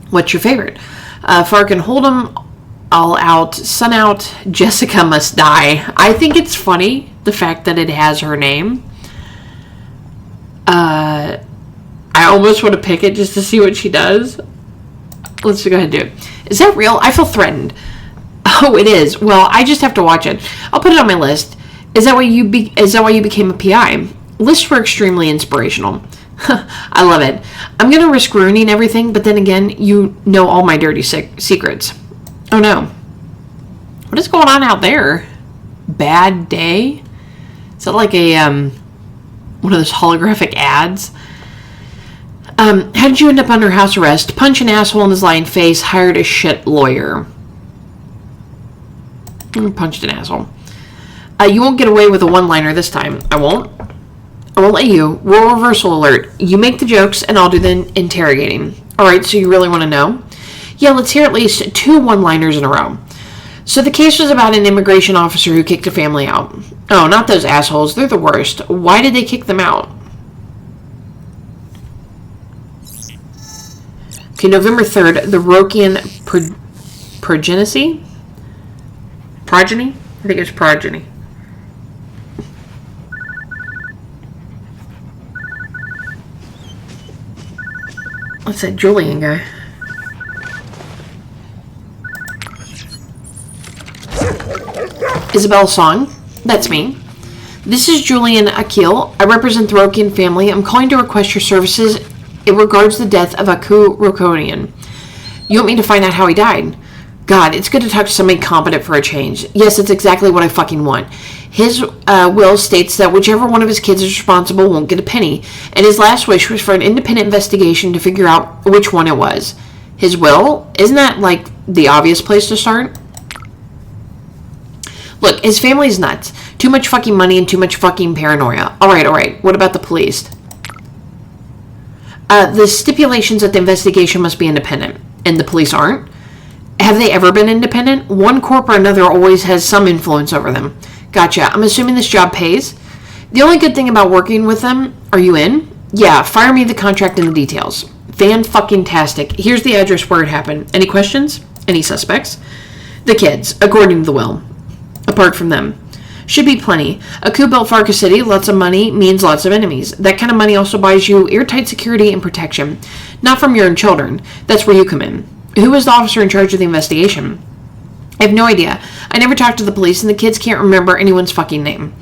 What's your favorite? Farca and Hold'em, All Out, Sun Out, Jessica Must Die. I think it's funny, the fact that it has her name. I almost want to pick it just to see what she does. Let's go ahead and do it. Is that real? I feel threatened. Oh, it is. Well, I just have to watch it. I'll put it on my list. Is that why you became a PI? Lists were extremely inspirational. I love it. I'm going to risk ruining everything, but then again, you know all my dirty secrets. Oh no. What is going on out there? Bad day? Is that like a, one of those holographic ads? How did you end up under house arrest? Punch an asshole in his lying face, hired a shit lawyer. Punched an asshole. You won't get away with a one-liner this time. I won't let you. Role reversal alert. You make the jokes and I'll do the interrogating. Alright, so you really want to know? Yeah, let's hear at least 2 one-liners in a row. So the case was about an immigration officer who kicked a family out. Oh, not those assholes. They're the worst. Why did they kick them out? Okay, November 3rd, the Rokian progeny? I think it's progeny. What's that Julian guy? Isabella Song. That's me. This is Julian Akil. I represent the Rokian family. I'm calling to request your services. It regards the death of Aku Rokonian. You want me to find out how he died? God, it's good to talk to somebody competent for a change. Yes, it's exactly what I fucking want. His will states that whichever one of his kids is responsible won't get a penny, and his last wish was for an independent investigation to figure out which one it was. His will? Isn't that, like, the obvious place to start? Look, his family's nuts. Too much fucking money and too much fucking paranoia. Alright. What about the police? The stipulations that the investigation must be independent, and the police aren't. Have they ever been independent? One corp or another always has some influence over them. Gotcha. I'm assuming this job pays. The only good thing about working with them, are you in? Yeah, fire me the contract and the details. Fan-fucking-tastic. Here's the address where it happened. Any questions? Any suspects? The kids, according to the will. Apart from them. Should be plenty. A coup built Farca City, lots of money means lots of enemies. That kind of money also buys you airtight security and protection. Not from your own children. That's where you come in. Who was the officer in charge of the investigation? I have no idea. I never talked to the police, and the kids can't remember anyone's fucking name.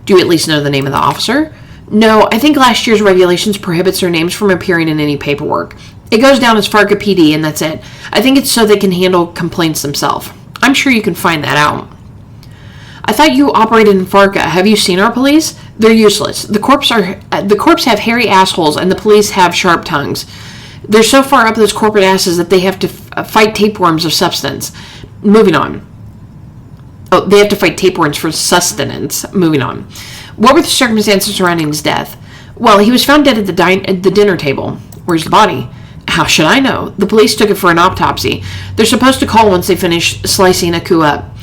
Do you at least know the name of the officer? No, I think last year's regulations prohibits their names from appearing in any paperwork. It goes down as Farca PD, and that's it. I think it's so they can handle complaints themselves. I'm sure you can find that out. I thought you operated in Farca. Have you seen our police? They're useless. The corps have hairy assholes, and the police have sharp tongues. They're so far up those corporate asses that they have to fight tapeworms of substance. Moving on. Oh, they have to fight tapeworms for sustenance. Moving on. What were the circumstances surrounding his death? Well, he was found dead at the dinner table. Where's the body? How should I know? The police took it for an autopsy. They're supposed to call once they finish slicing Aku up.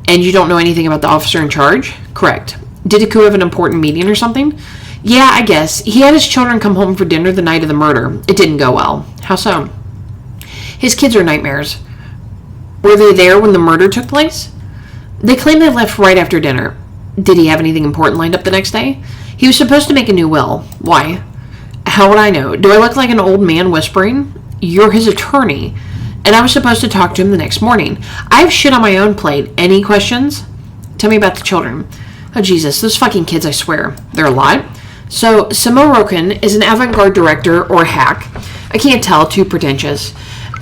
And you don't know anything about the officer in charge? Correct. Did Aku have an important meeting or something? Yeah, I guess. He had his children come home for dinner the night of the murder. It didn't go well. How so? His kids are nightmares. Were they there when the murder took place? They claim they left right after dinner. Did he have anything important lined up the next day? He was supposed to make a new will. Why? How would I know? Do I look like an old man whispering? You're his attorney. And I was supposed to talk to him the next morning. I have shit on my own plate. Any questions? Tell me about the children. Oh, Jesus. Those fucking kids, I swear. They're a lot. So, Samo Roken is an avant-garde director or hack. I can't tell. Too pretentious.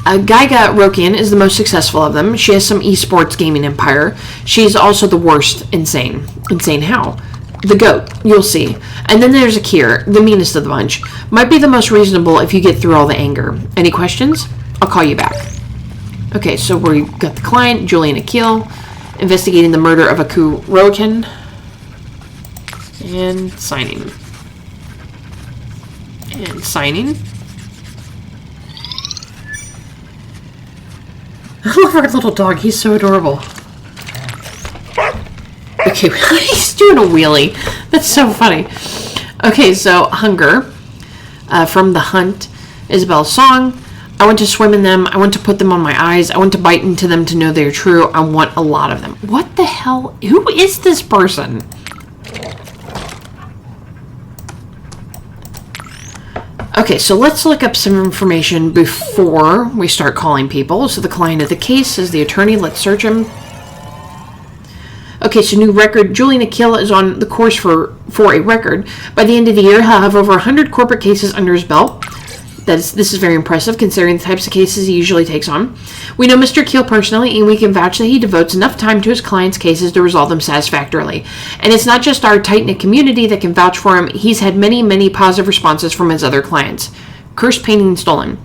Gaiga Roken is the most successful of them. She has some esports gaming empire. She's also the worst insane. Insane how? The goat. You'll see. And then there's Akir, the meanest of the bunch. Might be the most reasonable if you get through all the anger. Any questions? I'll call you back. Okay, so we got the client, Julian Akil, investigating the murder of Aku Roken. And signing. And signing. I love our little dog. He's so adorable. Okay, he's doing a wheelie. That's so funny. Okay, so hunger. From The Hunt, Isabella Song. I want to swim in them. I want to put them on my eyes. I want to bite into them to know they're true. I want a lot of them. What the hell? Who is this person? Okay, so let's look up some information before we start calling people. So the client of the case is the attorney. Let's search him. Okay, so new record. Julian Akil is on the course for a record. By the end of the year, he'll have over 100 corporate cases under his belt. This is very impressive, considering the types of cases he usually takes on. We know Mr. Keel personally, and we can vouch that he devotes enough time to his clients' cases to resolve them satisfactorily. And it's not just our tight-knit community that can vouch for him. He's had many, many positive responses from his other clients. Cursed, painting, stolen.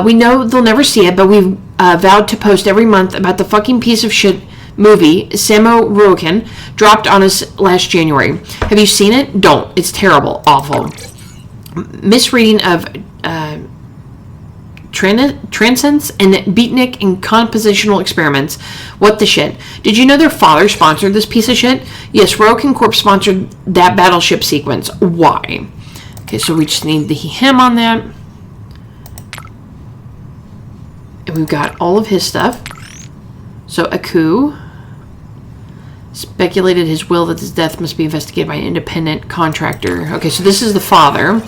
We know they'll never see it, but we've vowed to post every month about the fucking piece of shit movie Samo Roken dropped on us last January. Have you seen it? Don't. It's terrible. Awful. Misreading of Transcendence and Beatnik and compositional experiments. What the shit? Did you know their father sponsored this piece of shit? Yes, Roken Corp sponsored that battleship sequence. Why? Okay, so we just need the him on that. And we've got all of his stuff. So Aku speculated his will that his death must be investigated by an independent contractor. Okay, so this is the father.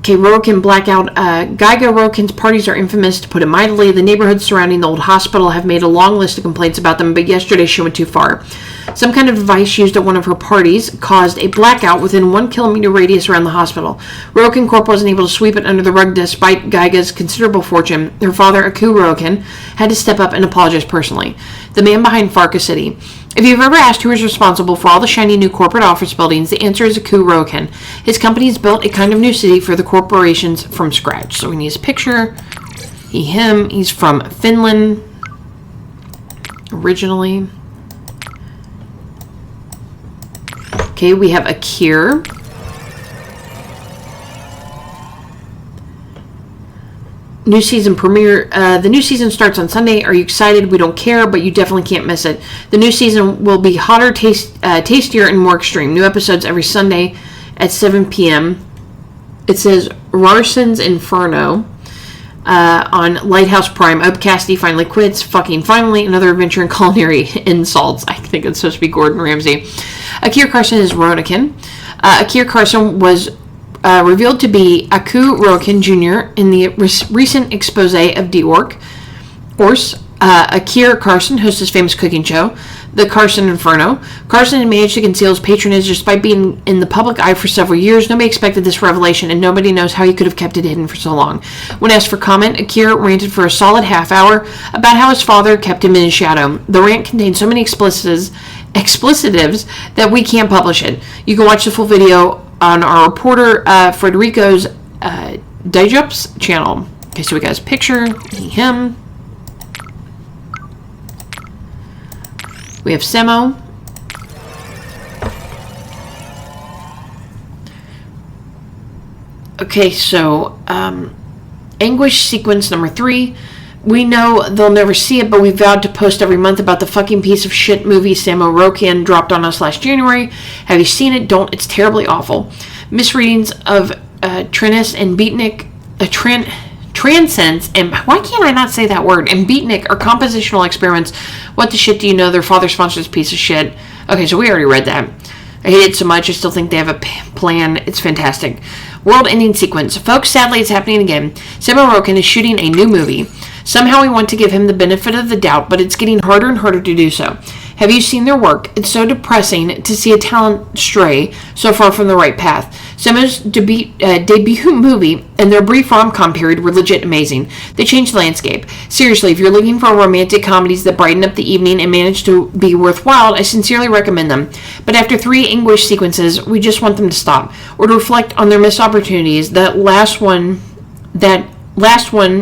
Okay, Rokin blackout. Geiger Rokin's parties are infamous, to put it mildly. The neighborhoods surrounding the old hospital have made a long list of complaints about them, but yesterday she went too far. Some kind of device used at one of her parties caused a blackout within 1 kilometer radius around the hospital. Rokin Corp wasn't able to sweep it under the rug despite Geiger's considerable fortune. Her father, Aku Rokin, had to step up and apologize personally. The man behind Farca City. If you've ever asked who is responsible for all the shiny new corporate office buildings, the answer is Aku Rokin. His company has built a kind of new city for the corporations from scratch. So we need his picture. Him. He's from Finland originally. Okay, we have Akir. New season premiere. The new season starts on Sunday. Are you excited? We don't care, but you definitely can't miss it. The new season will be hotter, tastier, and more extreme. New episodes every Sunday at 7 p.m. It says Rarson's Inferno on Lighthouse Prime. Up Cassidy finally quits. Fucking finally. Another adventure in culinary insults. I think it's supposed to be Gordon Ramsay. Akir Carson is Ronikin. Akir Carson was revealed to be Aku Rokin Jr. in the recent expose of Diorc. Akir Carson hosts his famous cooking show, The Carson Inferno. Carson had managed to conceal his patronage despite being in the public eye for several years. Nobody expected this revelation, and nobody knows how he could have kept it hidden for so long. When asked for comment, Akir ranted for a solid half hour about how his father kept him in his shadow. The rant contained so many explicitives that we can't publish it. You can watch the full video on our reporter Frederico's Dijups channel. Okay, so we got his picture, him. We have Semo. Okay, so Anguish sequence number 3. We know they'll never see it, but we vowed to post every month about the fucking piece of shit movie Samo Rokin dropped on us last January. Have you seen it? Don't. It's terribly awful. Misreadings of Trenis and Beatnik, Transcends, and why can't I not say that word? And Beatnik are compositional experiments. What the shit do you know? Their father sponsors this piece of shit. Okay, so we already read that. I hate it so much. I still think they have a plan. It's fantastic. World-ending sequence. Folks, sadly, it's happening again. Samo Rokin is shooting a new movie. Somehow we want to give him the benefit of the doubt, but it's getting harder and harder to do so. Have you seen their work? It's so depressing to see a talent stray so far from the right path. Samo's debut movie and their brief rom-com period were legit amazing. They changed the landscape. Seriously, if you're looking for romantic comedies that brighten up the evening and manage to be worthwhile, I sincerely recommend them. But after 3 Anguish sequences, we just want them to stop, or to reflect on their missed opportunities. That last one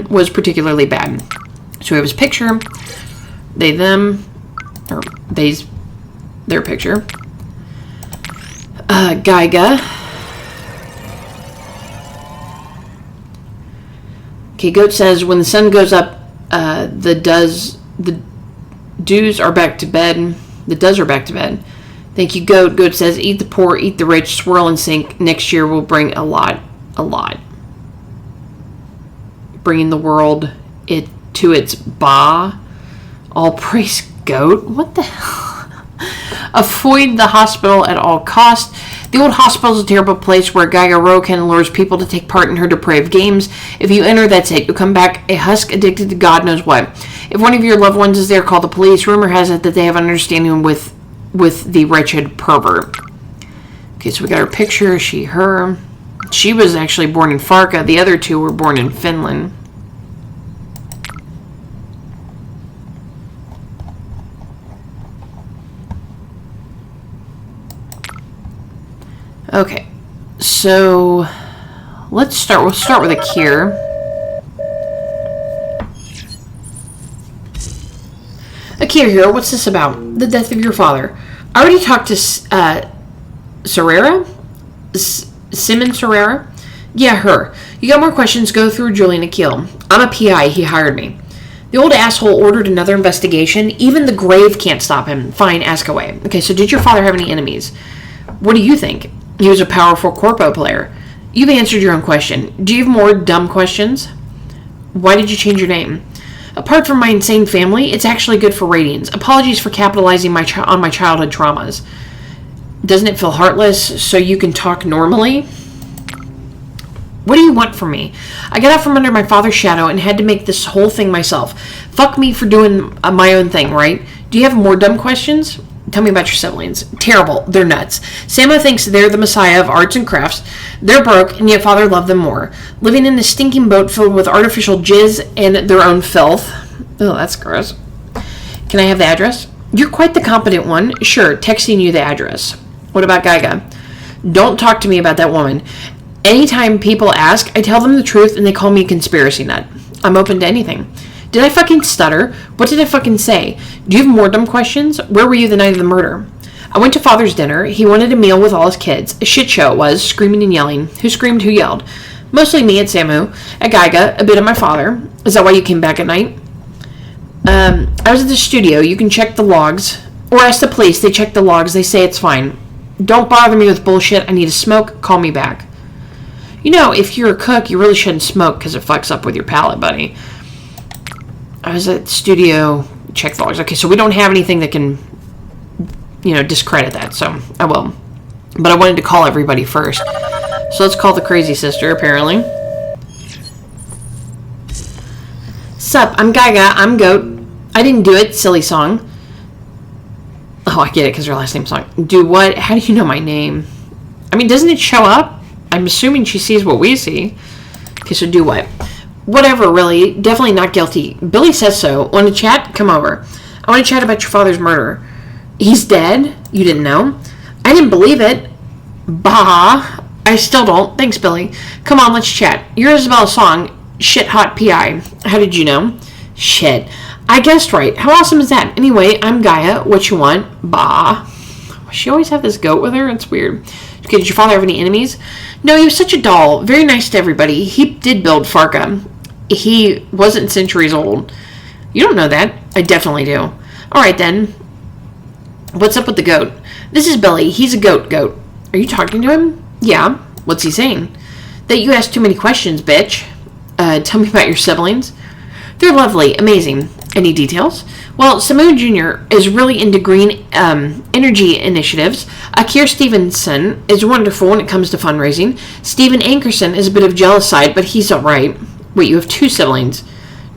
was particularly bad. So we have his picture. They, them, or they's their picture. Geiga. Okay, Goat says, when the sun goes up, the does are back to bed. The does are back to bed. Thank you, Goat. Goat says, eat the poor, eat the rich, swirl and sink. Next year will bring a lot. Bringing the world to its ba. All praise Goat. What the hell? Avoid the hospital at all costs. The old hospital is a terrible place where Geiger Rokin lures people to take part in her depraved games. If you enter, that's it. You'll come back a husk addicted to God knows what. If one of your loved ones is there, call the police. Rumor has it that they have an understanding with the wretched pervert. Okay, so we got her picture. She, her. She was actually born in Farca. The other 2 were born in Finland. Okay, so let's start. We'll start with Akir. Akir here. What's this about? The death of your father. I already talked to Serrera? Simon Serrera? Yeah, her. You got more questions? Go through Julian Akil. I'm a PI. He hired me. The old asshole ordered another investigation. Even the grave can't stop him. Fine, ask away. Okay, so did your father have any enemies? What do you think? He was a powerful corpo player. You've answered your own question. Do you have more dumb questions? Why did you change your name? Apart from my insane family, it's actually good for ratings. Apologies for capitalizing on my childhood traumas. Doesn't it feel heartless so you can talk normally? What do you want from me? I got out from under my father's shadow and had to make this whole thing myself. Fuck me for doing my own thing, right? Do you have more dumb questions? Tell me about your siblings. Terrible. They're nuts. Samo thinks they're the messiah of arts and crafts. They're broke, and yet father loved them more. Living in a stinking boat filled with artificial jizz and their own filth. Oh, that's gross. Can I have the address? You're quite the competent one. Sure, texting you the address. What about Geiga? Don't talk to me about that woman. Anytime people ask, I tell them the truth and they call me a conspiracy nut. I'm open to anything. Did I fucking stutter? What did I fucking say? Do you have more dumb questions? Where were you the night of the murder? I went to father's dinner. He wanted a meal with all his kids. A shit show it was, screaming and yelling. Who screamed, who yelled? Mostly me and Samu. At Geiga, a bit of my father. Is that why you came back at night? I was at the studio. You can check the logs. Or ask the police. They check the logs. They say it's fine. Don't bother me with bullshit. I need a smoke. Call me back. You know, if you're a cook, you really shouldn't smoke because it fucks up with your palate, buddy. I was at the studio, check the logs. Okay, so we don't have anything that can, discredit that, so I will. But I wanted to call everybody first. So let's call the crazy sister, apparently. Sup, I'm Geiga, I'm Goat. I didn't do it, silly song. Oh, I get it, because her last name's Song. Do what? How do you know my name? I mean, doesn't it show up? I'm assuming she sees what we see. Okay, so do what? Whatever, really. Definitely not guilty. Billy says so. Want to chat? Come over. I want to chat about your father's murder. He's dead? You didn't know? I didn't believe it. Bah. I still don't. Thanks, Billy. Come on, let's chat. You're Isabella Song. Shit hot PI. How did you know? Shit. I guessed right. How awesome is that? Anyway, I'm Gaia. What you want? Bah. She always have this goat with her? It's weird. Okay, did your father have any enemies? No, he was such a doll. Very nice to everybody. He did build Farca. He wasn't centuries old. You don't know that. I definitely do. Alright then. What's up with the goat? This is Billy. He's a goat. Are you talking to him? Yeah. What's he saying? That you ask too many questions, bitch. Tell me about your siblings. They're lovely. Amazing. Any details? Well, Samu Jr. is really into green energy initiatives. Akir Stevenson is wonderful when it comes to fundraising. Steven Ankerson is a bit of jealous side, but he's alright. Wait, you have two siblings?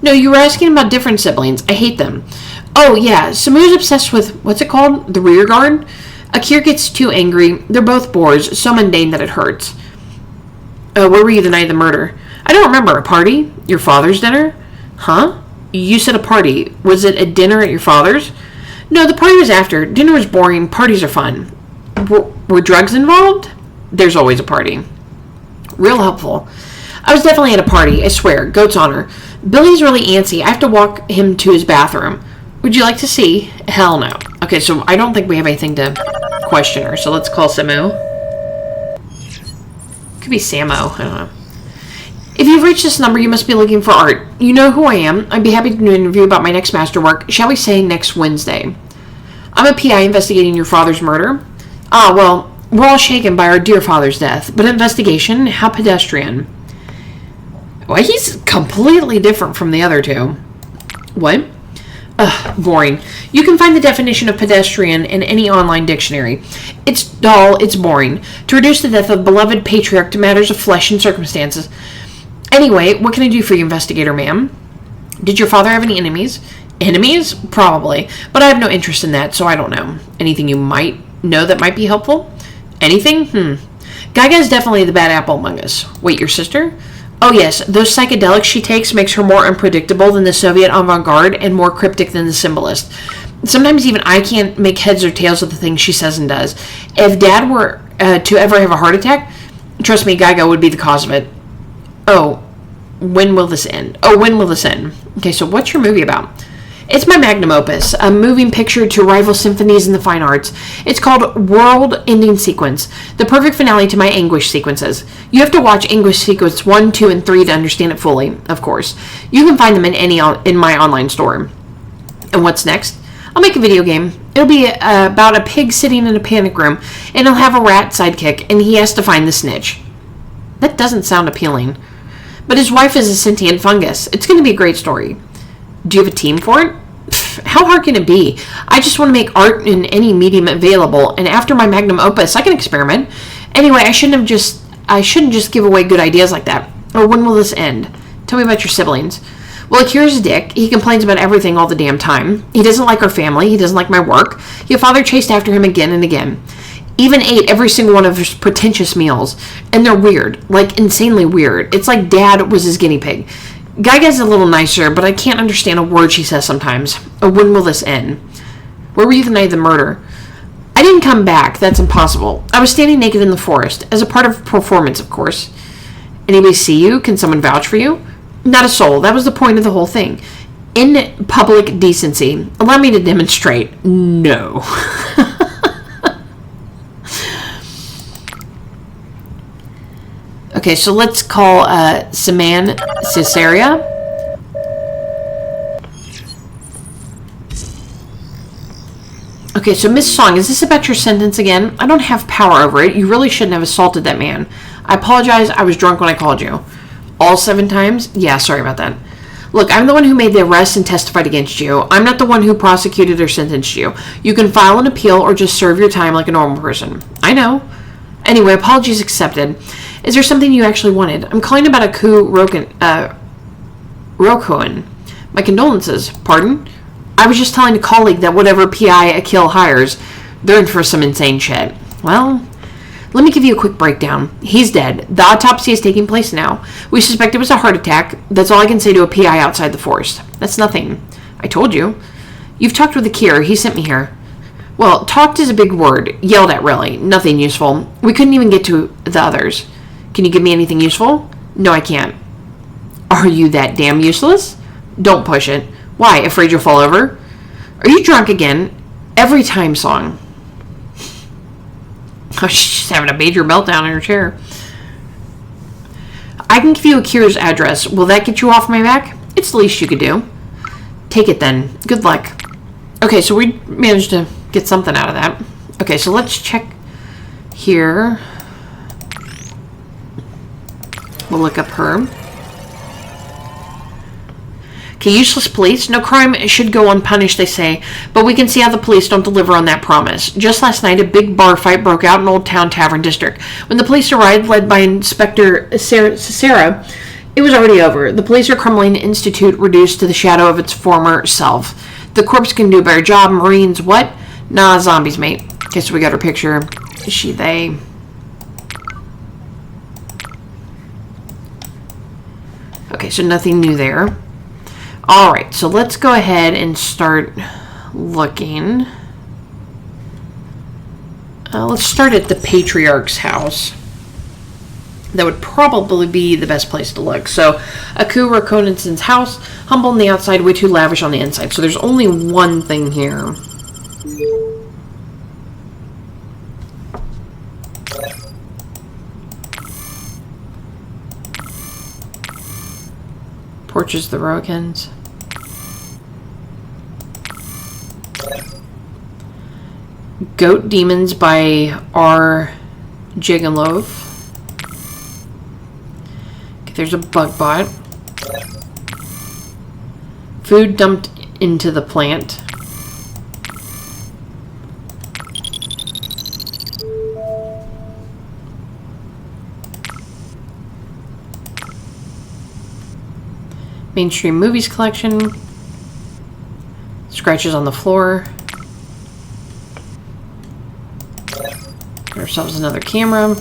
No, you were asking about different siblings. I hate them. Oh, yeah. Samu's obsessed with, what's it called? The rear guard? Akir gets too angry. They're both bores, so mundane that it hurts. Where were you the night of the murder? I don't remember. A party? Your father's dinner? Huh? You said a party. Was it a dinner at your father's? No, the party was after. Dinner was boring. Parties are fun. Were drugs involved? There's always a party. Real helpful. I was definitely at a party. I swear. Goat's honor. Billy's really antsy. I have to walk him to his bathroom. Would you like to see? Hell no. Okay, so I don't think we have anything to question her. So let's call Samu. Could be Samo. I don't know. If you've reached this number, you must be looking for art. You know who I am. I'd be happy to do an interview about my next masterwork, shall we say next Wednesday. I'm a PI investigating your father's murder. Ah, well, we're all shaken by our dear father's death, but investigation, how pedestrian. Well, he's completely different from the other two. What? Ugh, boring. You can find the definition of pedestrian in any online dictionary. It's dull, it's boring. To reduce the death of beloved patriarch to matters of flesh and circumstances. Anyway, what can I do for you, investigator, ma'am? Did your father have any enemies? Enemies? Probably. But I have no interest in that, so I don't know. Anything you might know that might be helpful? Anything? Geiga is definitely the bad apple among us. Wait, your sister? Oh yes, those psychedelics she takes makes her more unpredictable than the Soviet avant-garde and more cryptic than the symbolist. Sometimes even I can't make heads or tails of the things she says and does. If Dad were to ever have a heart attack, trust me, Geiga would be the cause of it. Oh, when will this end? Okay, so what's your movie about? It's my magnum opus, a moving picture to rival symphonies in the fine arts. It's called World Ending Sequence, the perfect finale to my Anguish sequences. You have to watch Anguish Sequence 1, 2, and 3 to understand it fully, of course. You can find them in my online store. And what's next? I'll make a video game. It'll be about a pig sitting in a panic room, and he'll have a rat sidekick, and he has to find the snitch. That doesn't sound appealing. But his wife is a sentient fungus. It's going to be a great story. Do you have a team for it? How hard can it be? I just want to make art in any medium available, and after my magnum opus, I can experiment. Anyway, I shouldn't have just I shouldn't just give away good ideas like that. Or when will this end? Tell me about your siblings. Well, Akira's a dick. He complains about everything all the damn time. He doesn't like our family. He doesn't like my work. Your father chased after him again and again. Even ate every single one of his pretentious meals. And they're weird. Like, insanely weird. It's like Dad was his guinea pig. Gaiga's a little nicer, but I can't understand a word she says sometimes. Or when will this end? Where were you the night of the murder? I didn't come back. That's impossible. I was standing naked in the forest. As a part of a performance, of course. Anybody see you? Can someone vouch for you? Not a soul. That was the point of the whole thing. In public decency. Allow me to demonstrate. No. Okay, so let's call Saman Caesarea. Okay, so Miss Song, is this about your sentence again? I don't have power over it. You really shouldn't have assaulted that man. I apologize. I was drunk when I called you. All 7 times? Yeah, sorry about that. Look, I'm the one who made the arrest and testified against you. I'm not the one who prosecuted or sentenced you. You can file an appeal or just serve your time like a normal person. I know. Anyway, apologies accepted. Is there something you actually wanted? I'm calling about a coup Rokuin. My condolences. Pardon? I was just telling a colleague that whatever PI Akil hires, they're in for some insane shit. Well, let me give you a quick breakdown. He's dead. The autopsy is taking place now. We suspect it was a heart attack. That's all I can say to a PI outside the forest. That's nothing. I told you. You've talked with Akira. He sent me here. Well, talked is a big word. Yelled at, really. Nothing useful. We couldn't even get to the others. Can you give me anything useful? No, I can't. Are you that damn useless? Don't push it. Why? Afraid you'll fall over? Are you drunk again? Every time, Song. Oh, she's having a major meltdown in her chair. I can give you Akira's address. Will that get you off my back? It's the least you could do. Take it then. Good luck. Okay, so we managed to get something out of that. Okay, so let's check here. We'll look up her. Okay, useless police. No crime should go unpunished, they say, but we can see how the police don't deliver on that promise. Just last night, a big bar fight broke out in Old Town Tavern District. When the police arrived, led by Inspector Sarah, it was already over. The police are crumbling institute reduced to the shadow of its former self. The corpse can do a better job. Marines, what? Nah, zombies, mate. Okay, so we got her picture. She, they. Okay, so nothing new there. Alright, so let's go ahead and start looking. Let's start at the Patriarch's house. That would probably be the best place to look. So, Aku Rakoninsen's house, humble on the outside, way too lavish on the inside. So there's only one thing here. Porches the Rokins. Goat Demons by R. Jiganlove. Okay, there's a bug bot. Food dumped into the plant. Mainstream movies collection. Scratches on the floor. Get ourselves another camera.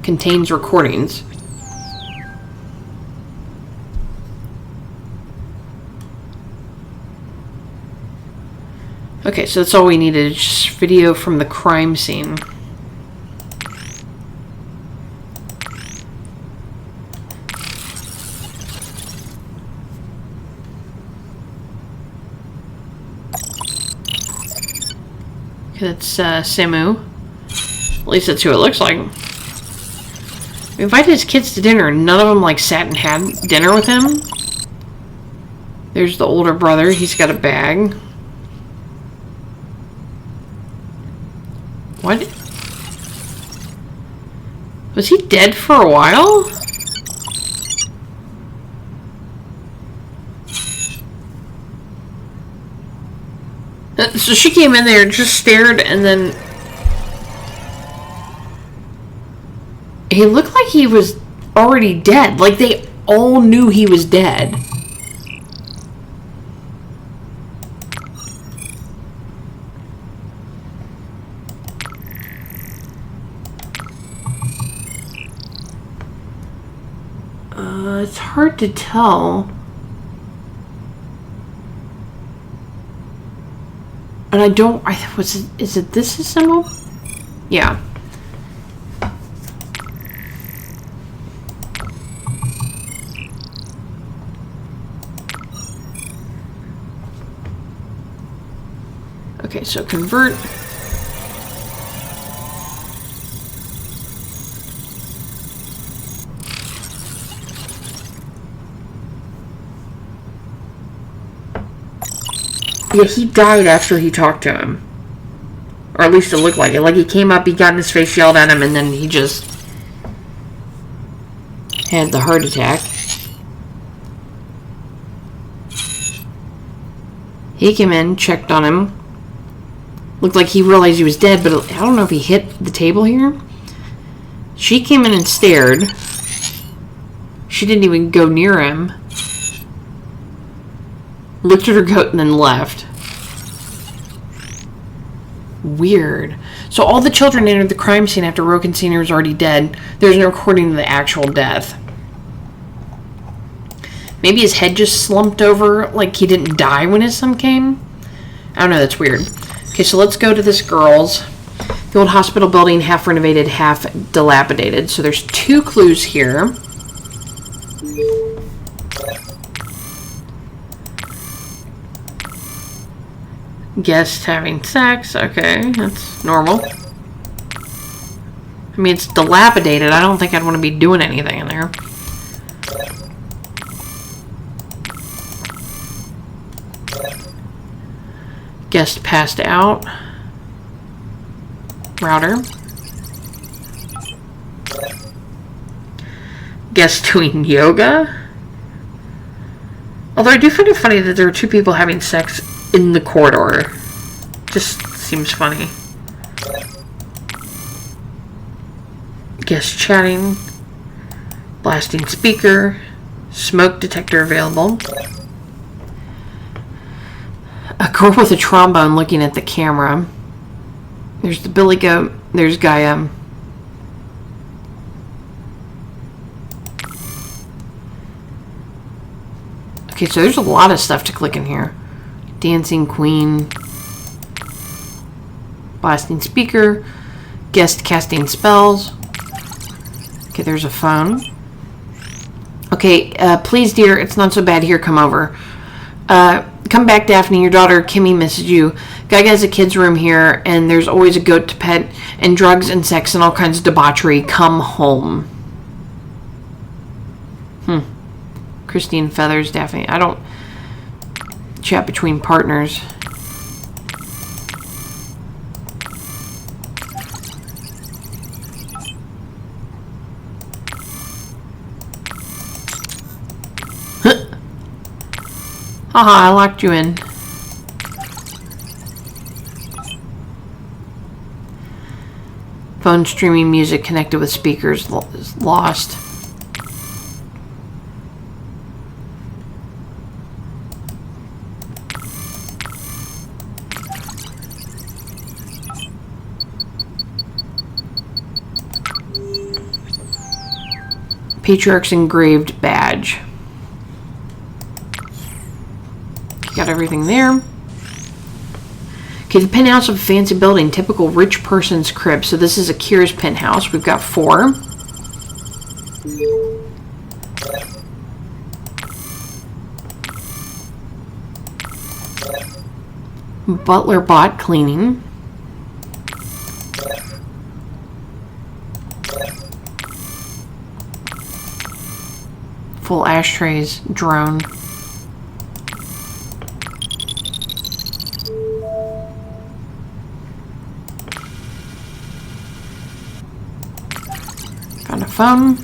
Contains recordings. Okay, so that's all we needed. Just video from the crime scene. That's Samu. At least that's who it looks like. We invited his kids to dinner, and none of them like sat and had dinner with him. There's the older brother. He's got a bag. What? Was he dead for a while? So she came in there, just stared, and then... He looked like he was already dead. Like they all knew he was dead. It's hard to tell. And I don't... is it this symbol? Yeah. Okay, so convert. Yeah, he died after he talked to him. Or at least it looked like it. Like he came up, he got in his face, yelled at him, and then he just had the heart attack. He came in, checked on him. Looked like he realized he was dead, but I don't know if he hit the table here. She came in and stared. She didn't even go near him. Looked at her goat and then left. Weird. So all the children entered the crime scene after Roken Sr. was already dead. There's no recording of the actual death. Maybe his head just slumped over, like he didn't die when his son came. I don't know, that's weird. Okay, so let's go to this girl's. The old hospital building, half renovated, half dilapidated. So there's 2 clues here. Guest having sex. Okay, that's normal. I mean, it's dilapidated. I don't think I'd want to be doing anything in there. Guest passed out. Router. Guest doing yoga. Although I do find it funny that there are 2 people having sex in the corridor. Just seems funny. Guest chatting. Blasting speaker. Smoke detector available. A girl with a trombone looking at the camera. There's the billy goat. There's Gaia. Okay, so there's a lot of stuff to click in here. Dancing queen. Blasting speaker. Guest casting spells. Okay, there's a phone. Okay, please, dear, it's not so bad here. Come over. Come back, Daphne. Your daughter, Kimmy, misses you. Gaga has a kid's room here, and there's always a goat to pet, and drugs and sex and all kinds of debauchery. Come home. Christine Feathers, Daphne. I don't chat between partners. Haha, I locked you in. Phone streaming music connected with speakers lost. Patriarch's engraved badge. Got everything there. Okay, the penthouse of a fancy building, typical rich person's crib. So this is Akira's penthouse. We've got 4. Butler bot cleaning. Full ashtrays, drone. Found a phone.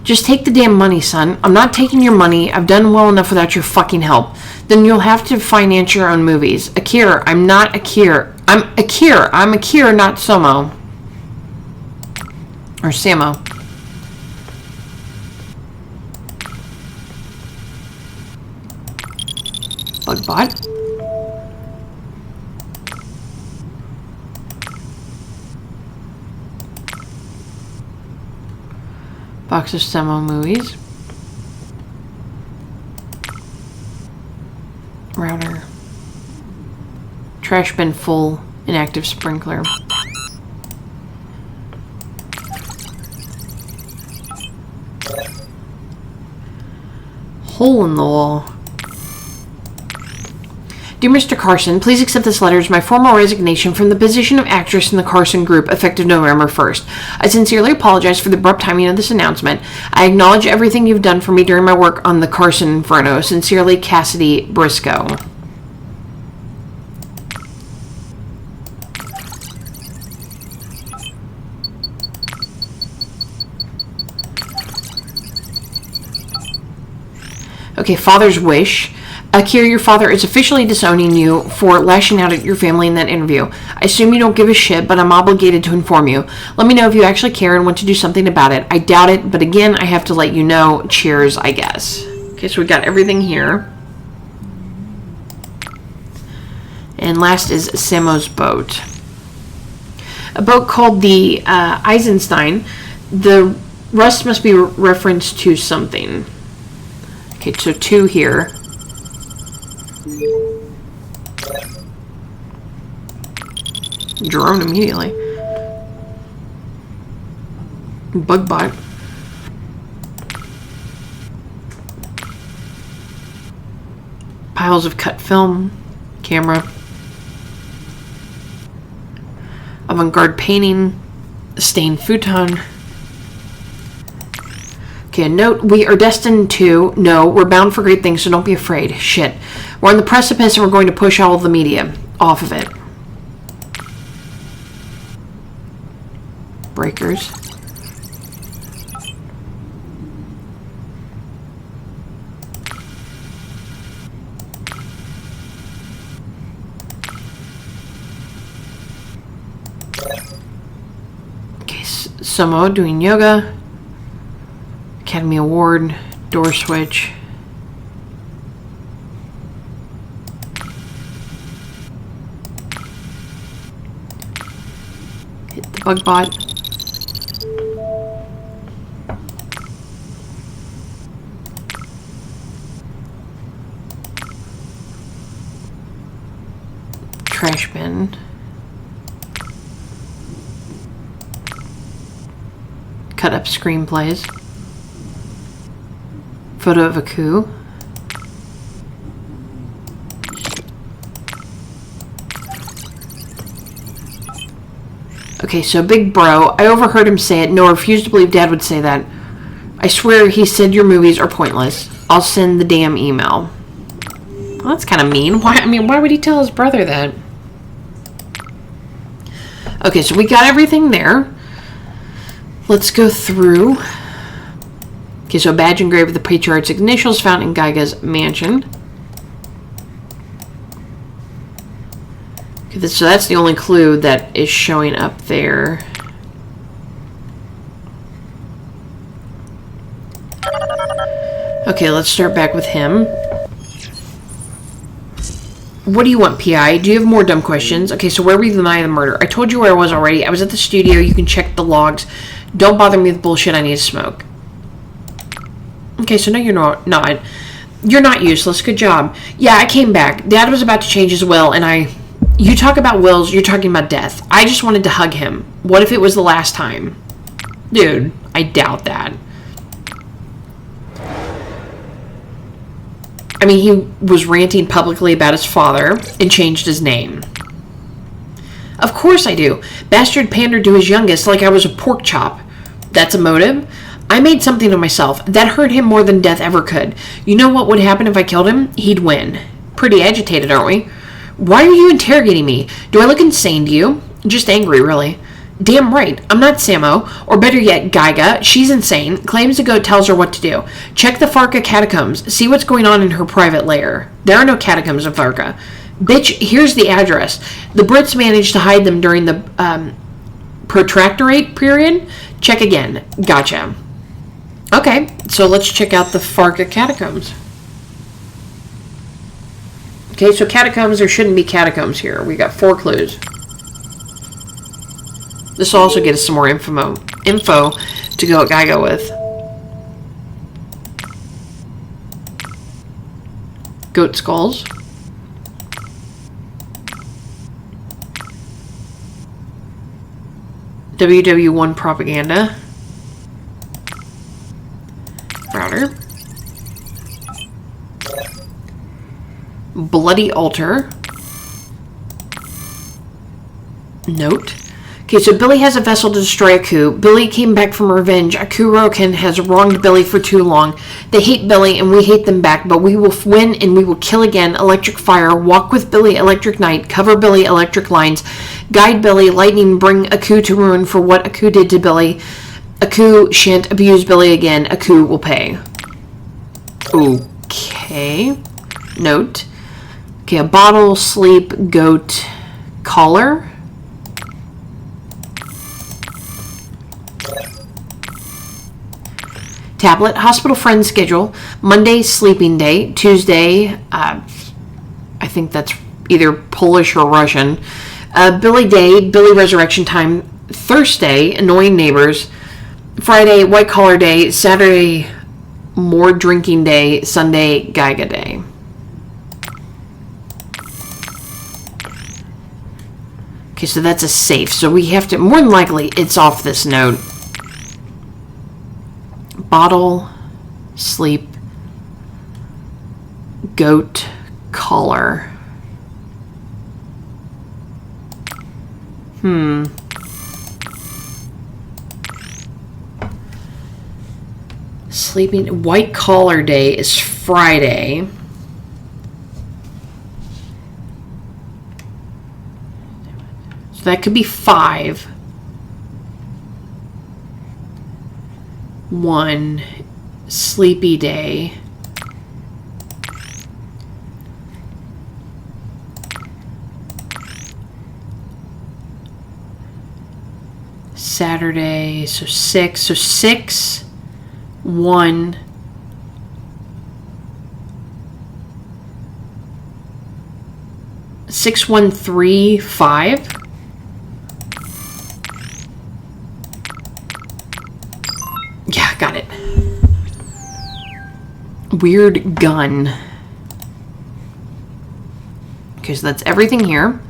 Just take the damn money, son. I'm not taking your money. I've done well enough without your fucking help. Then you'll have to finance your own movies. Akira, I'm not Akira. I'm Akira, not Somo. Or Samo. Bugbot. Box of Samo movies. Router. Trash bin full. Inactive sprinkler. Hole in the wall. Dear Mr. Carson, please accept this letter as my formal resignation from the position of actress in the Carson Group effective November 1st. I sincerely apologize for the abrupt timing of this announcement. I acknowledge everything you've done for me during my work on the Carson Inferno. Sincerely, Cassidy Briscoe. Okay, father's wish. Akira, your father is officially disowning you for lashing out at your family in that interview. I assume you don't give a shit, but I'm obligated to inform you. Let me know if you actually care and want to do something about it. I doubt it, but again, I have to let you know. Cheers, I guess. Okay, so we got everything here. And last is Samo's boat. A boat called the Eisenstein. The rust must be referenced to something. Okay, so 2 here. Drone immediately. Bugbot. Piles of cut film. Camera. Avant-garde painting. Stained futon. Okay, a note. We are destined to... No, we're bound for great things, so don't be afraid. Shit. We're on the precipice and we're going to push all of the media off of it. Breakers. Okay, Samo doing yoga. Academy Award. Door switch. Hit the Bugbot. Trash bin. Cut up screenplays. Photo of a coup. Okay, so big bro. I overheard him say it. No, I refuse to believe Dad would say that. I swear he said your movies are pointless. I'll send the damn email. Well, that's kind of mean. Why would he tell his brother that? Okay, so we got everything there. Let's go through. Okay, so a badge engraved with the patriarch's initials found in Geiga's mansion. Okay, so that's the only clue that is showing up there. Okay, let's start back with him. What do you want, PI? Do you have more dumb questions? Okay, so where were you the night of the murder? I told you where I was already. I was at the studio. You can check the logs. Don't bother me with bullshit. I need to smoke. Okay, so no, you're not. You're not useless. Good job. Yeah, I came back. Dad was about to change his will, and You talk about wills, you're talking about death. I just wanted to hug him. What if it was the last time? Dude, I doubt that. I mean, he was ranting publicly about his father and changed his name. Of course I do. Bastard pandered to his youngest like I was a pork chop. That's a motive? I made something of myself. That hurt him more than death ever could. You know what would happen if I killed him? He'd win. Pretty agitated, aren't we? Why are you interrogating me? Do I look insane to you? Just angry, really. Damn right. I'm not Samo. Or better yet, Geiga. She's insane. Claims the goat tells her what to do. Check the Farca catacombs. See what's going on in her private lair. There are no catacombs in Farca. Bitch, here's the address. The Brits managed to hide them during the Protractorate period? Check again. Gotcha. Okay, so let's check out the Farca catacombs. Okay, so catacombs, there shouldn't be catacombs here. We got 4 clues. This will also get us some more info to go at Geigo with. Goat skulls. WW1 propaganda. Router. Bloody altar. Note. Okay, so Billy has a vessel to destroy Aku. Billy came back from revenge. Aku Roken has wronged Billy for too long. They hate Billy and we hate them back, but we will win and we will kill again. Electric fire. Walk with Billy, electric night. Cover Billy, electric lines. Guide Billy, lightning. Bring Aku to ruin for what Aku did to Billy. Aku shan't abuse Billy again. Aku will pay. Okay. Note. Okay, a bottle, sleep, goat, collar. Tablet, hospital friend schedule, Monday, sleeping day, Tuesday, I think that's either Polish or Russian, Billy day, Billy resurrection time, Thursday, annoying neighbors, Friday, white collar day, Saturday, more drinking day, Sunday, Geiga day. Okay, so that's a safe, so we have to, more than likely, it's off this note. Bottle, sleep, goat, collar. Sleeping, white collar day is Friday. So that could be 5. 1 sleepy day. Saturday, so 6. So 6, 1. Six, 1, 3, 5. Yeah, got it. Weird gun. Okay, so that's everything here.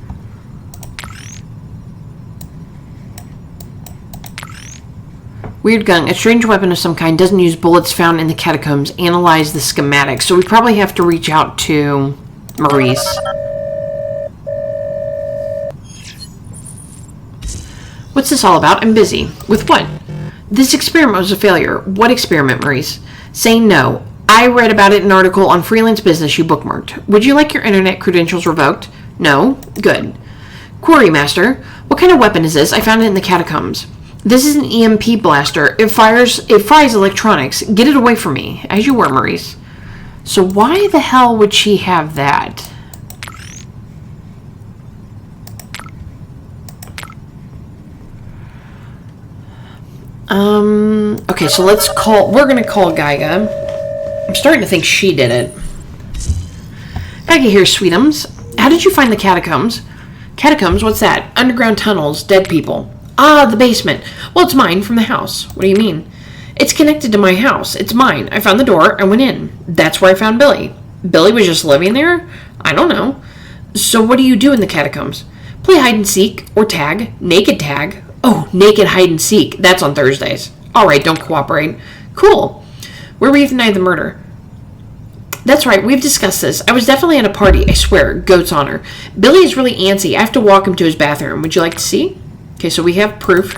Weird gun. A strange weapon of some kind. Doesn't use bullets found in the catacombs. Analyze the schematics. So we probably have to reach out to Maurice. What's this all about? I'm busy. With what? This experiment was a failure. What experiment, Maurice? Saying no. I read about it in an article on Freelance Business you bookmarked. Would you like your internet credentials revoked? No? Good. Query Master. What kind of weapon is this? I found it in the catacombs. This is an EMP blaster. It fries electronics. Get it away from me. As you were, Maurice. So why the hell would she have that? Okay, so we're gonna call Geiga. I'm starting to think she did it. Geiga here, sweetums. How did you find the catacombs? Catacombs? What's that? Underground tunnels, dead people. Ah, the basement. Well, it's mine from the house. What do you mean? It's connected to my house. It's mine. I found the door. I went in. That's where I found Billy. Billy was just living there? I don't know. So what do you do in the catacombs? Play hide and seek or tag. Naked tag. Oh, naked hide and seek. That's on Thursdays. All right, don't cooperate. Cool. Where were you the night of the murder? That's right, we've discussed this. I was definitely at a party, I swear. Goat's honor. Billy is really antsy. I have to walk him to his bathroom. Would you like to see? Okay, so we have proof.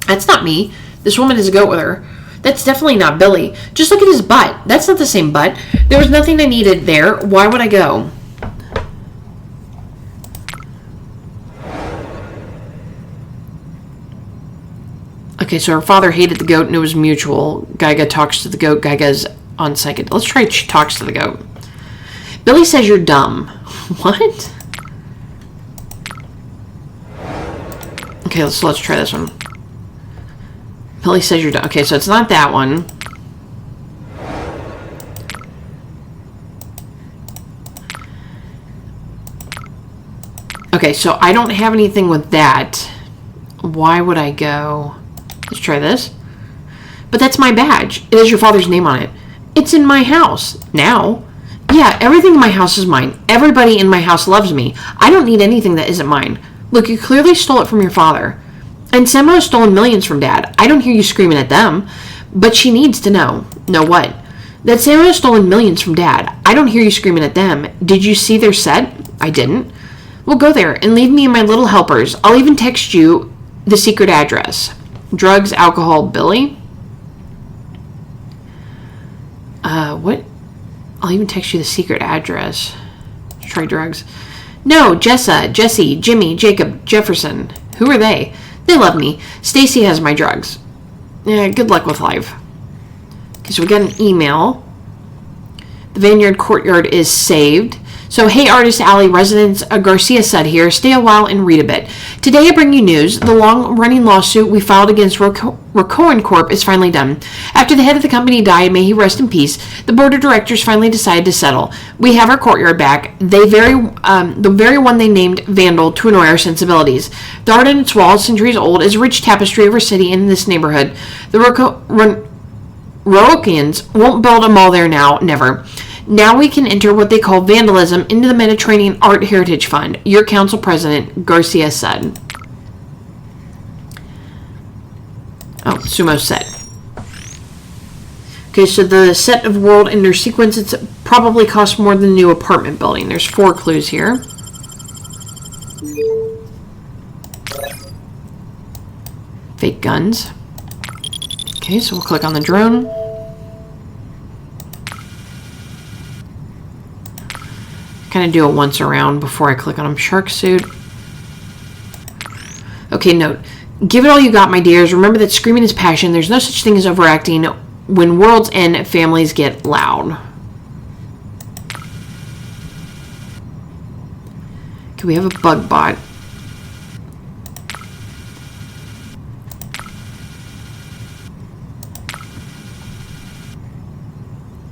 That's not me. This woman is a goat with her. That's definitely not Billy. Just look at his butt. That's not the same butt. There was nothing I needed there. Why would I go? Okay, so her father hated the goat and it was mutual. Geiga talks to the goat. Geiga's on psychic. Let's try she talks to the goat. Billy says you're dumb. What? Okay, let's try this one. Billy says you're done. Okay, so it's not that one. Okay, so I don't have anything with that. Why would I go? Let's try this. But that's my badge. It has your father's name on it. It's in my house now. Yeah, everything in my house is mine. Everybody in my house loves me. I don't need anything that isn't mine. Look, you clearly stole it from your father. And Samo has stolen millions from Dad. I don't hear you screaming at them. But she needs to know. Know what? That Samo has stolen millions from Dad. I don't hear you screaming at them. Did you see their set? I didn't. Well, go there and leave me and my little helpers. I'll even text you the secret address. Drugs, alcohol, Billy? What? I'll even text you the secret address. Try drugs. No, Jesse, Jimmy, Jacob, Jefferson. Who are they? They love me. Stacy has my drugs. Yeah, good luck with life. Okay, so we got an email. The Vineyard Courtyard is saved. So, hey, Artist Alley residents, Garcia said here, stay a while and read a bit. Today I bring you news. The long-running lawsuit we filed against Rocoan Corp is finally done. After the head of the company died, may he rest in peace, the board of directors finally decided to settle. We have our courtyard back. The very one they named Vandal to annoy our sensibilities. The art on its walls, centuries old, is a rich tapestry of our city in this neighborhood. The Rocoans won't build a mall there now, never. Now we can enter what they call vandalism into the Mediterranean Art Heritage Fund. Your council president, Garcia said. Oh, Sumo set. Okay, so the set of World Ender sequence, it's probably cost more than the new apartment building. There's 4 clues here. Fake guns. Okay, so we'll click on the drone. Kind of do it once around before I click on shark suit. Okay, note. Give it all you got, my dears. Remember that screaming is passion. There's no such thing as overacting. When worlds end, families get loud. Okay, we have a bug bot.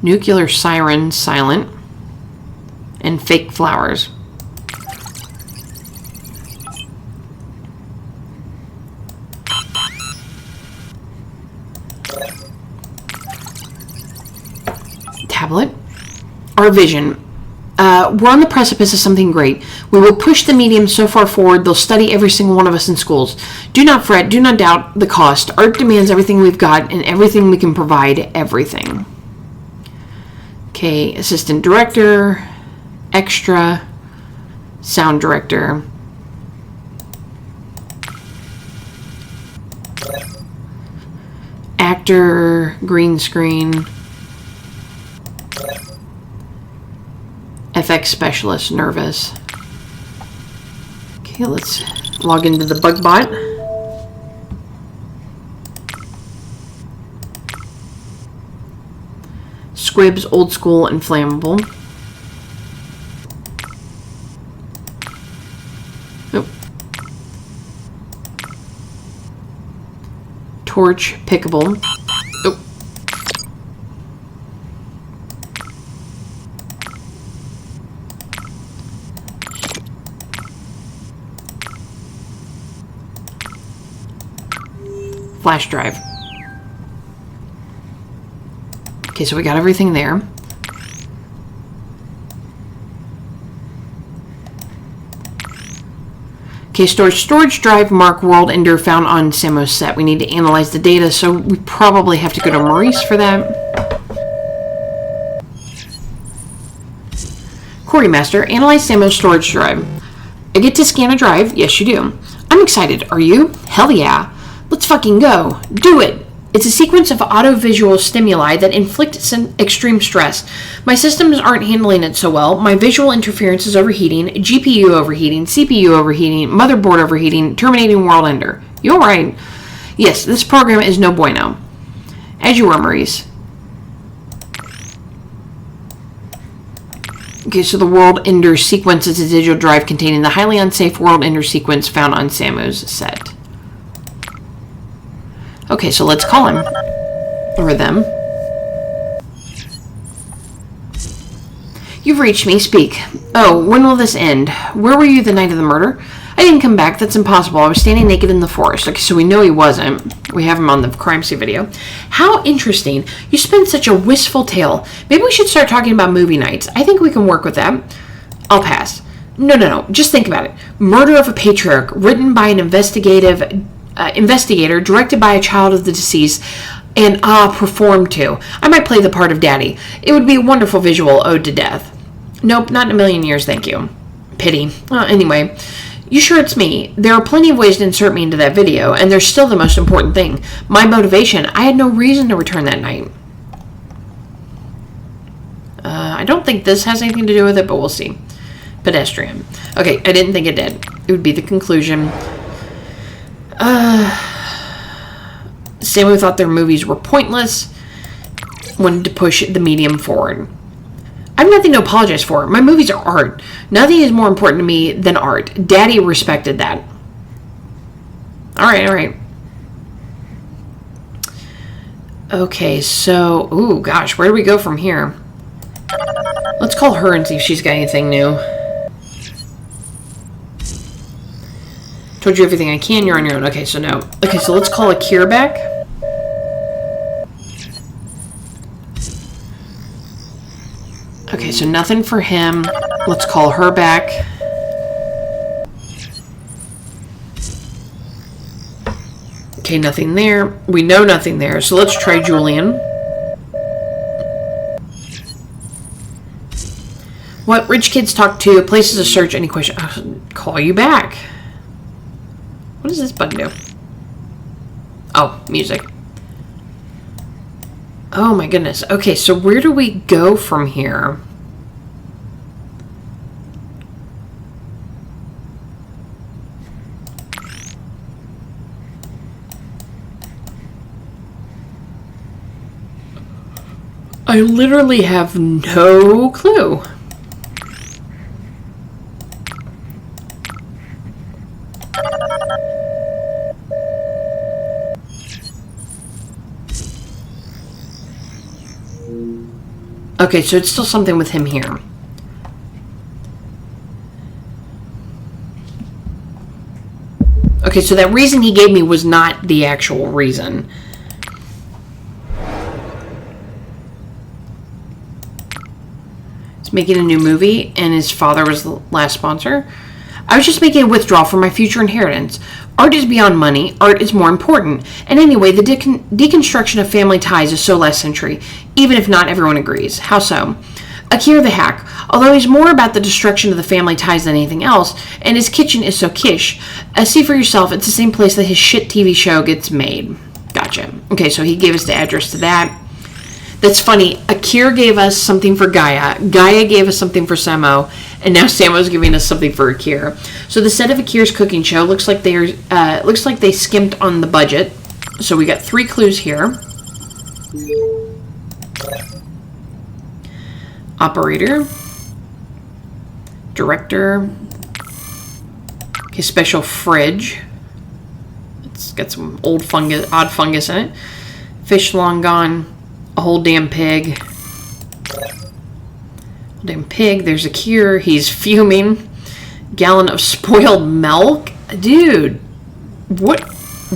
Nuclear siren, silent. And fake flowers. Tablet. Our vision. We're on the precipice of something great. We will push the medium so far forward, they'll study every single one of us in schools. Do not fret, do not doubt the cost. Art demands everything we've got and everything we can provide, everything. Okay, assistant director. Extra, sound director, actor, green screen, FX specialist, nervous. Okay, let's log into the bug bot. Squibs, old school, and flammable. Torch, pickable. Oh. Flash drive. Okay, so we got everything there. Okay, storage drive mark World Ender found on Samo's set. We need to analyze the data, so we probably have to go to Maurice for that. Query Master, analyze Samo's storage drive. I get to scan a drive? Yes, you do. I'm excited. Are you? Hell yeah. Let's fucking go. Do it. It's a sequence of auto-visual stimuli that inflict extreme stress. My systems aren't handling it so well. My visual interference is overheating, GPU overheating, CPU overheating, motherboard overheating, terminating World Ender. You alright? Yes, this program is no bueno. As you were, Maurice. Okay, so the World Ender sequence is a digital drive containing the highly unsafe World Ender sequence found on Samu's set. Okay, so let's call him. Or them. You've reached me. Speak. Oh, when will this end? Where were you the night of the murder? I didn't come back. That's impossible. I was standing naked in the forest. Okay, so we know he wasn't. We have him on the crime scene video. How interesting. You spin such a wistful tale. Maybe we should start talking about movie nights. I think we can work with that. I'll pass. No. Just think about it. Murder of a patriarch, written by an investigator, directed by a child of the deceased, and performed to. I might play the part of Daddy. It would be a wonderful visual ode to death. Nope, not in a million years, thank you. Pity. Anyway, you sure it's me? There are plenty of ways to insert me into that video, and there's still the most important thing. My motivation. I had no reason to return that night. I don't think this has anything to do with it, but we'll see. Pedestrian. Okay, I didn't think it did. It would be the conclusion. Samuel thought their movies were pointless. Wanted to push the medium forward. I have nothing to apologize for. My movies are art. Nothing is more important to me than art. Daddy respected that. Alright. Okay, so... Ooh, gosh, where do we go from here? Let's call her and see if she's got anything new. Told you everything I can. You're on your own. Okay, so no. Okay, so let's call Akira back. Okay, so nothing for him. Let's call her back. Okay, nothing there. We know nothing there, so let's try Julian. What rich kids talk to, places to search, any question. I'll call you back. What does this button do? Oh, music. Oh my goodness. Okay, so where do we go from here? I literally have no clue. Okay, so it's still something with him here. Okay, so that reason he gave me was not the actual reason. He's making a new movie, and his father was the last sponsor. I was just making a withdrawal from my future inheritance. Art is beyond money. Art is more important. And anyway, the deconstruction of family ties is so last century, even if not everyone agrees. How so? Akira the Hack, although he's more about the destruction of the family ties than anything else, and his kitchen is so kish. See for yourself, it's the same place that his shit TV show gets made. Gotcha. Okay, so he gave us the address to that. That's funny. Akira gave us something for Gaia. Gaia gave us something for Samo. And now Samo's giving us something for Akira. So the set of Akira's cooking show looks like they skimped on the budget. So we got 3 clues here. Operator. Director. Okay, special fridge. It's got some old fungus, odd fungus in it. Fish long gone. A whole damn pig. Damn pig. There's Akira. He's fuming. Gallon of spoiled milk. Dude, what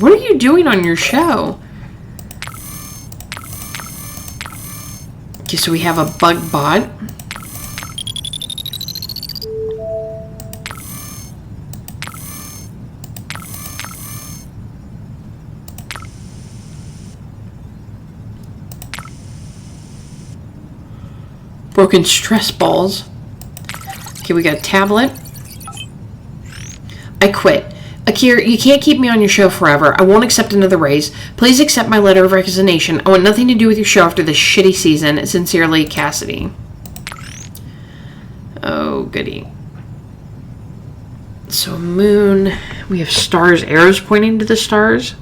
are you doing on your show? Okay, so we have a bug bot. Broken stress balls. Okay, we got a tablet. I quit. Akira, you can't keep me on your show forever. I won't accept another raise. Please accept my letter of resignation. I want nothing to do with your show after this shitty season. Sincerely, Cassidy. Oh, goody. So, moon. We have stars, arrows pointing to the stars.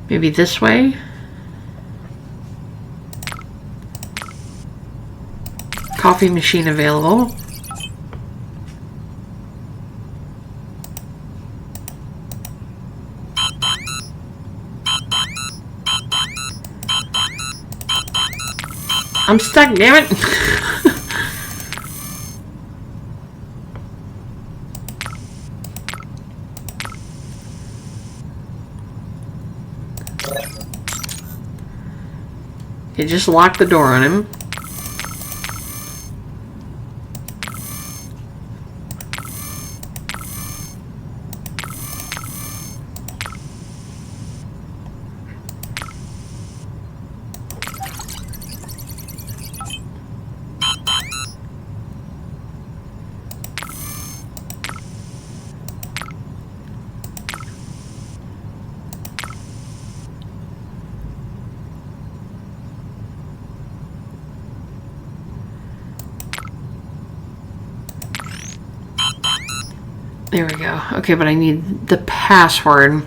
Maybe this way. Coffee machine available. I'm stuck, damn it. You just lock the door on him. There we go. Okay, but I need the password.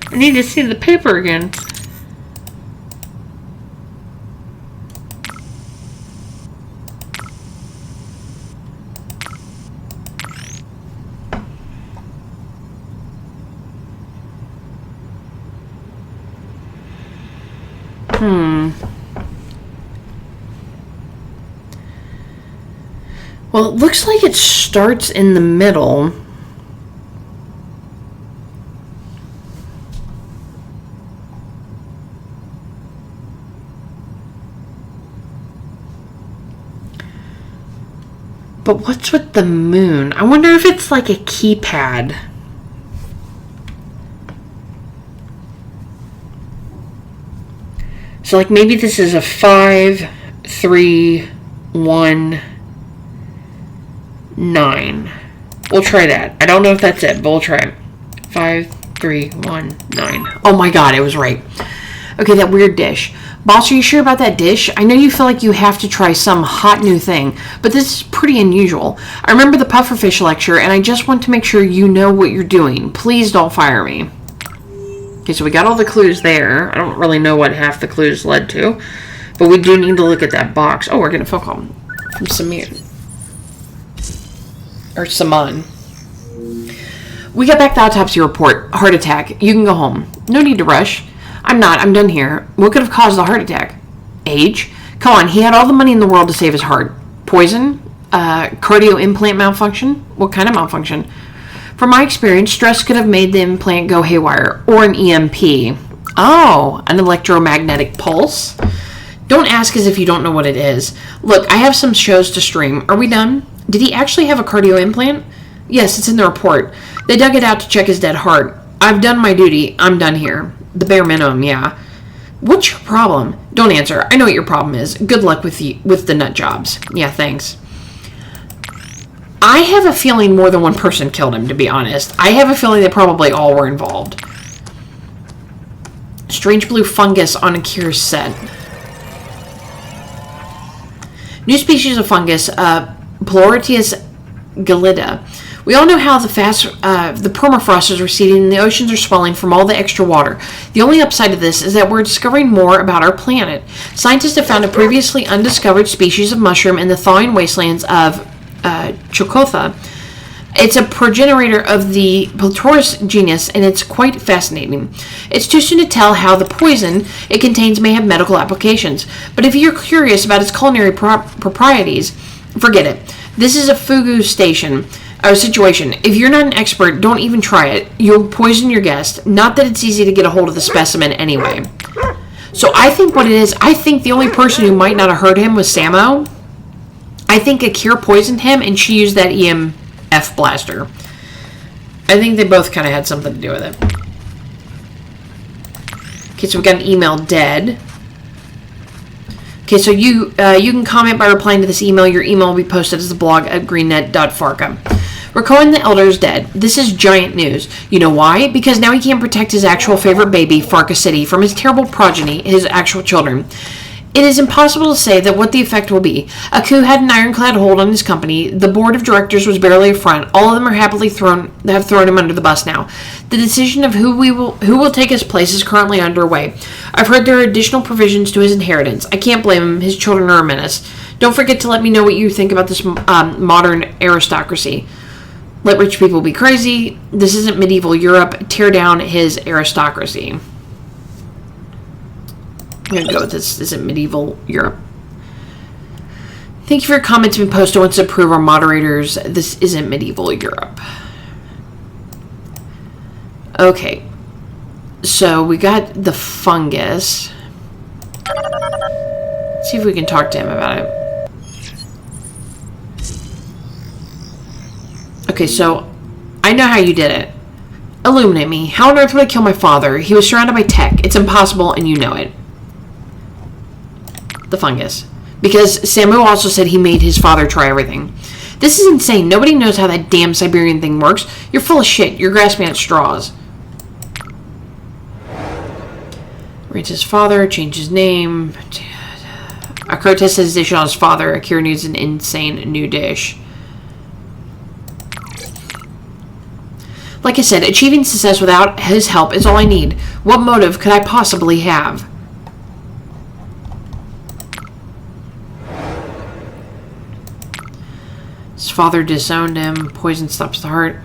I need to see the paper again. Well, it looks like it starts in the middle. But what's with the moon? I wonder if it's like a keypad. So like maybe this is a 5, 3, 1, 9. We'll try that. I don't know if that's it, but we'll try it. 5, 3, 1, 9. Oh my god, it was right. Okay, that weird dish. Boss, are you sure about that dish? I know you feel like you have to try some hot new thing, but this is pretty unusual. I remember the pufferfish lecture, and I just want to make sure you know what you're doing. Please don't fire me. Okay, so we got all the clues there. I don't really know what half the clues led to, but we do need to look at that box. Oh, we're getting a phone call from Samir. Or Saman. We got back the autopsy report. Heart attack. You can go home. No need to rush. I'm not. I'm done here. What could have caused the heart attack? Age? Come on, he had all the money in the world to save his heart. Poison? Cardio implant malfunction? What kind of malfunction? From my experience, stress could have made the implant go haywire. Or an EMP. Oh, an electromagnetic pulse? Don't ask as if you don't know what it is. Look, I have some shows to stream. Are we done? Did he actually have a cardio implant? Yes, it's in the report. They dug it out to check his dead heart. I've done my duty. I'm done here. The bare minimum, yeah. What's your problem? Don't answer. I know what your problem is. Good luck with the nut jobs. Yeah, thanks. I have a feeling more than one person killed him, to be honest. I have a feeling they probably all were involved. Strange blue fungus on Akira's set. New species of fungus, Pleurotius gallida. We all know how the permafrost is receding and the oceans are swelling from all the extra water. The only upside of this is that we're discovering more about our planet. Scientists have found a previously undiscovered species of mushroom in the thawing wastelands of Chokotha. It's a progenitor of the Platorus genus, and it's quite fascinating. It's too soon to tell how the poison it contains may have medical applications, but if you're curious about its culinary proprieties, forget it. This is a fugu situation. If you're not an expert, don't even try it. You'll poison your guest. Not that it's easy to get a hold of the specimen anyway. So I think what it is, I think the only person who might not have heard him was Samo. I think Akira poisoned him, and she used that EMF blaster. I think they both kind of had something to do with it. Okay, so we got an email dead. Okay, so you can comment by replying to this email. Your email will be posted as the blog at greennet.farca. Rakoan the Elder is dead. This is giant news. You know why? Because now he can't protect his actual favorite baby, Farca City, from his terrible progeny, his actual children. It is impossible to say that what the effect will be. A coup had an ironclad hold on his company. The board of directors was barely a front. All of them are happily thrown him under the bus now. The decision of who will take his place is currently underway. I've heard there are additional provisions to his inheritance. I can't blame him. His children are a menace. Don't forget to let me know what you think about this modern aristocracy. Let rich people be crazy. This isn't medieval Europe. Tear down his aristocracy. I'm going to go with this isn't medieval Europe. Thank you for your comments and post. I want to approve our moderators. This isn't medieval Europe. Okay. So we got the fungus. Let's see if we can talk to him about it. Okay, so I know how you did it. Illuminate me. How on earth would I kill my father? He was surrounded by tech. It's impossible, and you know it. The fungus. Because Samu also said he made his father try everything. This is insane. Nobody knows how that damn Siberian thing works. You're full of shit. You're grasping at straws. Reads his father. Change his name. Akira tests his dish on his father. Akira needs an insane new dish. Like I said, achieving success without his help is all I need. What motive could I possibly have? His father disowned him. Poison stops the heart.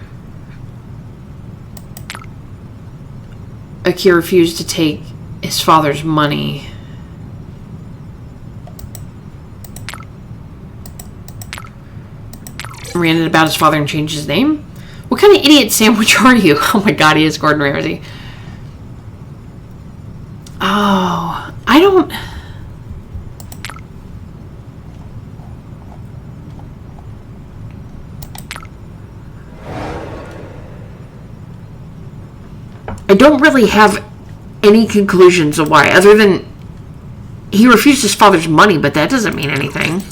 Akira refused to take his father's money. Ran about his father and changed his name? What kind of idiot sandwich are you? Oh my god, he is Gordon Ramsay. Oh, I don't... I don't really have any conclusions of why, other than he refused his father's money, but that doesn't mean anything.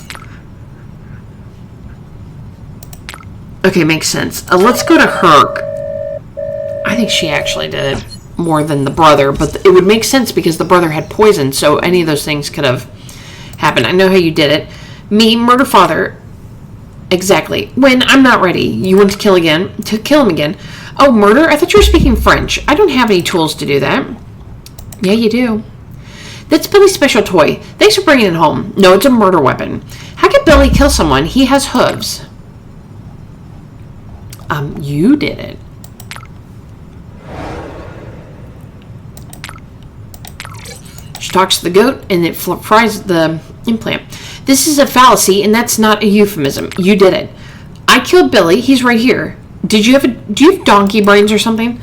Okay, makes sense. Let's go to her. I think she actually did it more than the brother, but it would make sense because the brother had poison, so any of those things could have happened. I know how you did it. Me, murder father. Exactly. When I'm not ready. You want to kill him again. Oh, murder? I thought you were speaking French. I don't have any tools to do that. Yeah, you do. That's Billy's special toy. Thanks for bringing it home. No, it's a murder weapon. How could Billy kill someone? He has hooves. You did it. She talks to the goat, and it fries the implant. This is a fallacy, and that's not a euphemism. You did it. I killed Billy. He's right here. Do you have donkey brains or something?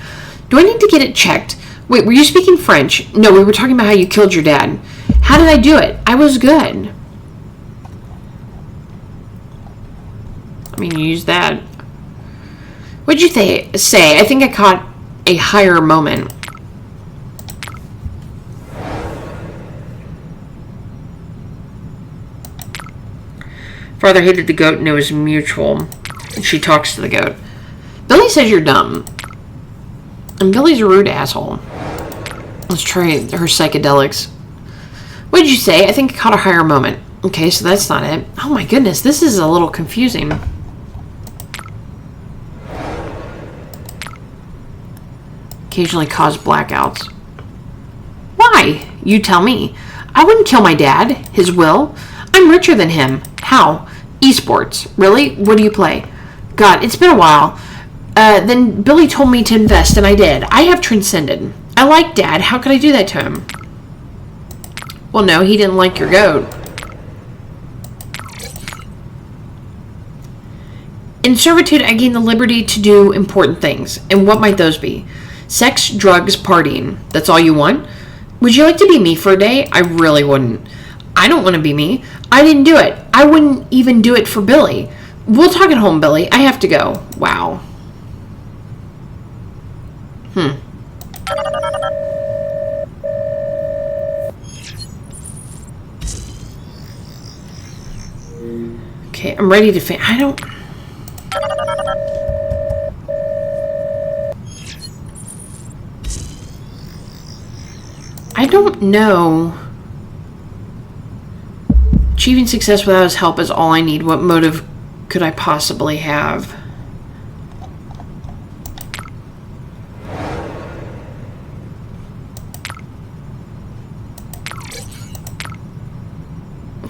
Do I need to get it checked? Wait, were you speaking French? No, we were talking about how you killed your dad. How did I do it? I was good. I mean, you used that. What'd you say? I think I caught a higher moment. Father hated the goat and it was mutual. And she talks to the goat. Billy says you're dumb. And Billy's a rude asshole. Let's try her psychedelics. What did you say? I think I caught a higher moment. Okay, so that's not it. Oh my goodness, this is a little confusing. Occasionally cause blackouts. Why? You tell me. I wouldn't kill my dad. His will. I'm richer than him. How? Esports. Really? What do you play? God, it's been a while. Then Billy told me to invest, and I did. I have transcended. I like Dad. How could I do that to him? Well, no, he didn't like your goat. In servitude, I gain the liberty to do important things. And what might those be? Sex, drugs, partying. That's all you want? Would you like to be me for a day? I really wouldn't. I don't want to be me. I didn't do it. I wouldn't even do it for Billy. We'll talk at home, Billy. I have to go. Wow. Okay, I'm ready to I don't know. Achieving success without his help is all I need. What motive could I possibly have?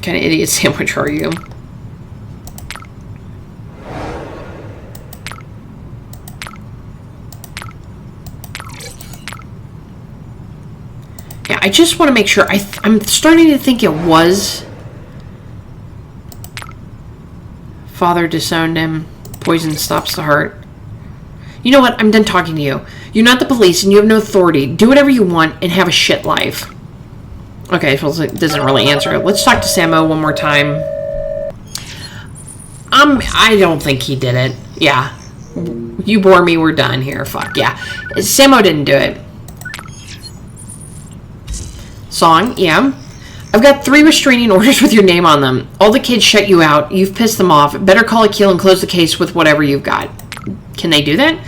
What kind of idiot sandwich are you? Yeah, I just want to make sure. I'm starting to think it was father disowned him. Poison stops the heart. You know what? I'm done talking to you. You're not the police and you have no authority. Do whatever you want and have a shit life. Okay, so it doesn't really answer it. Let's talk to Samo one more time. I don't think he did it. Yeah. You bore me, we're done here. Fuck, yeah. Samo didn't do it. Song, yeah. I've got 3 restraining orders with your name on them. All the kids shut you out. You've pissed them off. Better call Akil and close the case with whatever you've got. Can they do that?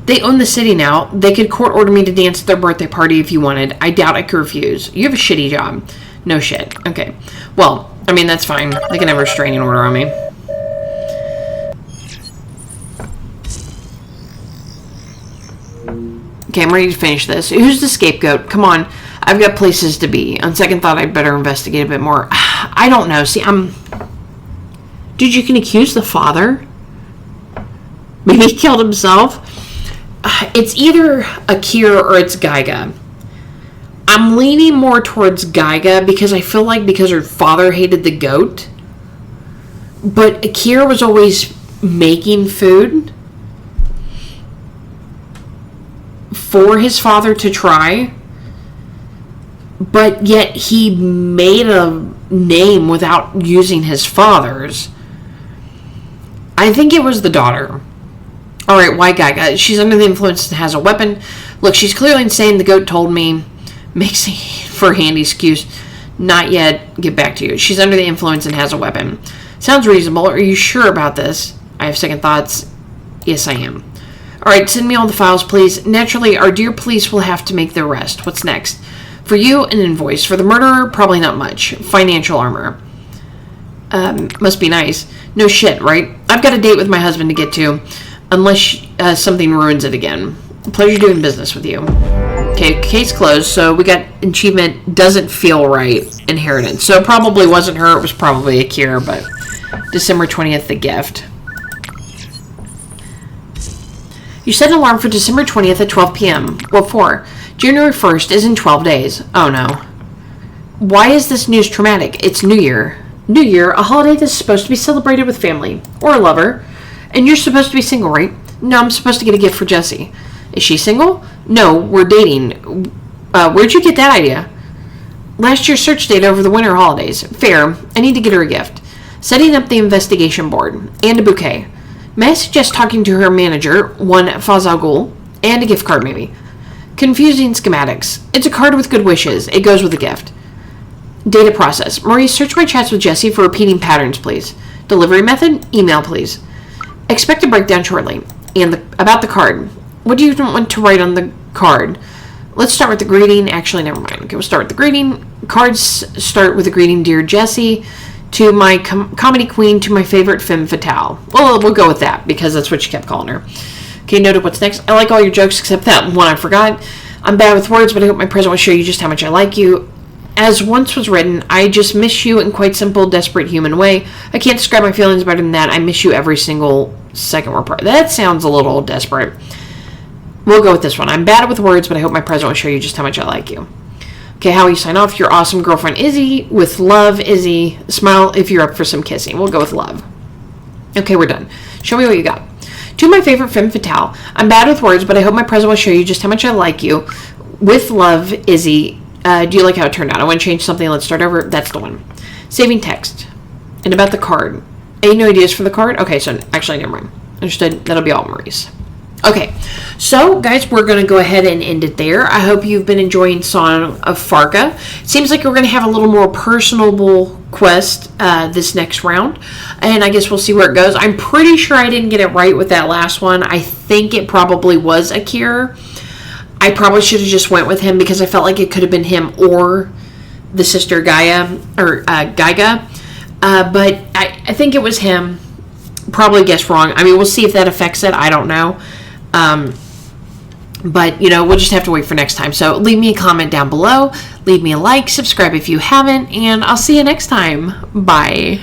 They own the city now. They could court order me to dance at their birthday party if you wanted. I doubt I could refuse. You have a shitty job. No shit. Okay. Well, I mean, that's fine. They can have a restraining order on me. Okay, I'm ready to finish this. Who's the scapegoat? Come on. I've got places to be. On second thought, I'd better investigate a bit more. I don't know. See, Dude, you can accuse the father. Maybe he killed himself. It's either Akira or it's Gaiga. I'm leaning more towards Gaiga because I feel like because her father hated the goat. But Akira was always making food for his father to try. But yet he made a name without using his father's. I think it was the daughter. Alright, why Gaiga? She's under the influence and has a weapon. Look, she's clearly insane. The goat told me. Makes for a handy excuse. Not yet. Get back to you. She's under the influence and has a weapon. Sounds reasonable. Are you sure about this? I have second thoughts. Yes, I am. Alright, send me all the files, please. Naturally, our dear police will have to make the arrest. What's next? For you, an invoice. For the murderer, probably not much. Financial armor. Must be nice. No shit, right? I've got a date with my husband to get to. Unless something ruins it again. Pleasure doing business with you. Okay, case closed. So we got achievement doesn't feel right. Inheritance. So it probably wasn't her. It was probably Akira, but December 20th, the gift. You set an alarm for December 20th at 12 p.m. What for? January 1st is in 12 days. Oh no. Why is this news traumatic? It's New Year. New Year, a holiday that's supposed to be celebrated with family. Or a lover. And you're supposed to be single, right? No, I'm supposed to get a gift for Jessie. Is she single? No, we're dating. Where'd you get that idea? Last year's search data over the winter holidays. Fair. I need to get her a gift. Setting up the investigation board. And a bouquet. May I suggest talking to her manager, one Fazagul, and a gift card maybe. Confusing schematics. It's a card with good wishes. It goes with a gift. Data process. Maurice, search my chats with Jessie for repeating patterns, please. Delivery method? Email, please. Expect a breakdown shortly. And about the card. What do you want to write on the card? Let's start with the greeting. Actually, never mind. Okay, we'll start with the greeting. Cards start with the greeting, Dear Jessie, to my comedy queen, to my favorite femme fatale. Well, we'll go with that, because that's what she kept calling her. Okay, noted what's next. I like all your jokes except that one I forgot. I'm bad with words, but I hope my present will show you just how much I like you. As once was written, I just miss you in quite simple, desperate human way. I can't describe my feelings better than that. I miss you every single second we're apart. That sounds a little desperate. We'll go with this one. I'm bad with words, but I hope my present will show you just how much I like you. Okay, how you sign off? Your awesome girlfriend, Izzy. With love, Izzy. Smile if you're up for some kissing. We'll go with love. Okay, we're done. Show me what you got. To my favorite femme fatale. I'm bad with words, but I hope my present will show you just how much I like you. With love, Izzy. Do you like how it turned out? I want to change something. Let's start over. That's the one. Saving text. And about the card. Any no ideas for the card? Okay, so actually, never mind. Understood. That'll be all Maurice. Okay, so guys, we're going to go ahead and end it there. I hope you've been enjoying Song of Farca. It seems like we're going to have a little more personable quest this next round, and I guess we'll see where it goes. I'm pretty sure I didn't get it right with that last one. I think it probably was Akira. I probably should have just went with him because I felt like it could have been him or the sister Gaia or Gaiga, but I think it was him. Probably guessed wrong. I mean, we'll see if that affects it. I don't know. But, we'll just have to wait for next time. So leave me a comment down below. Leave me a like, subscribe if you haven't, and I'll see you next time. Bye.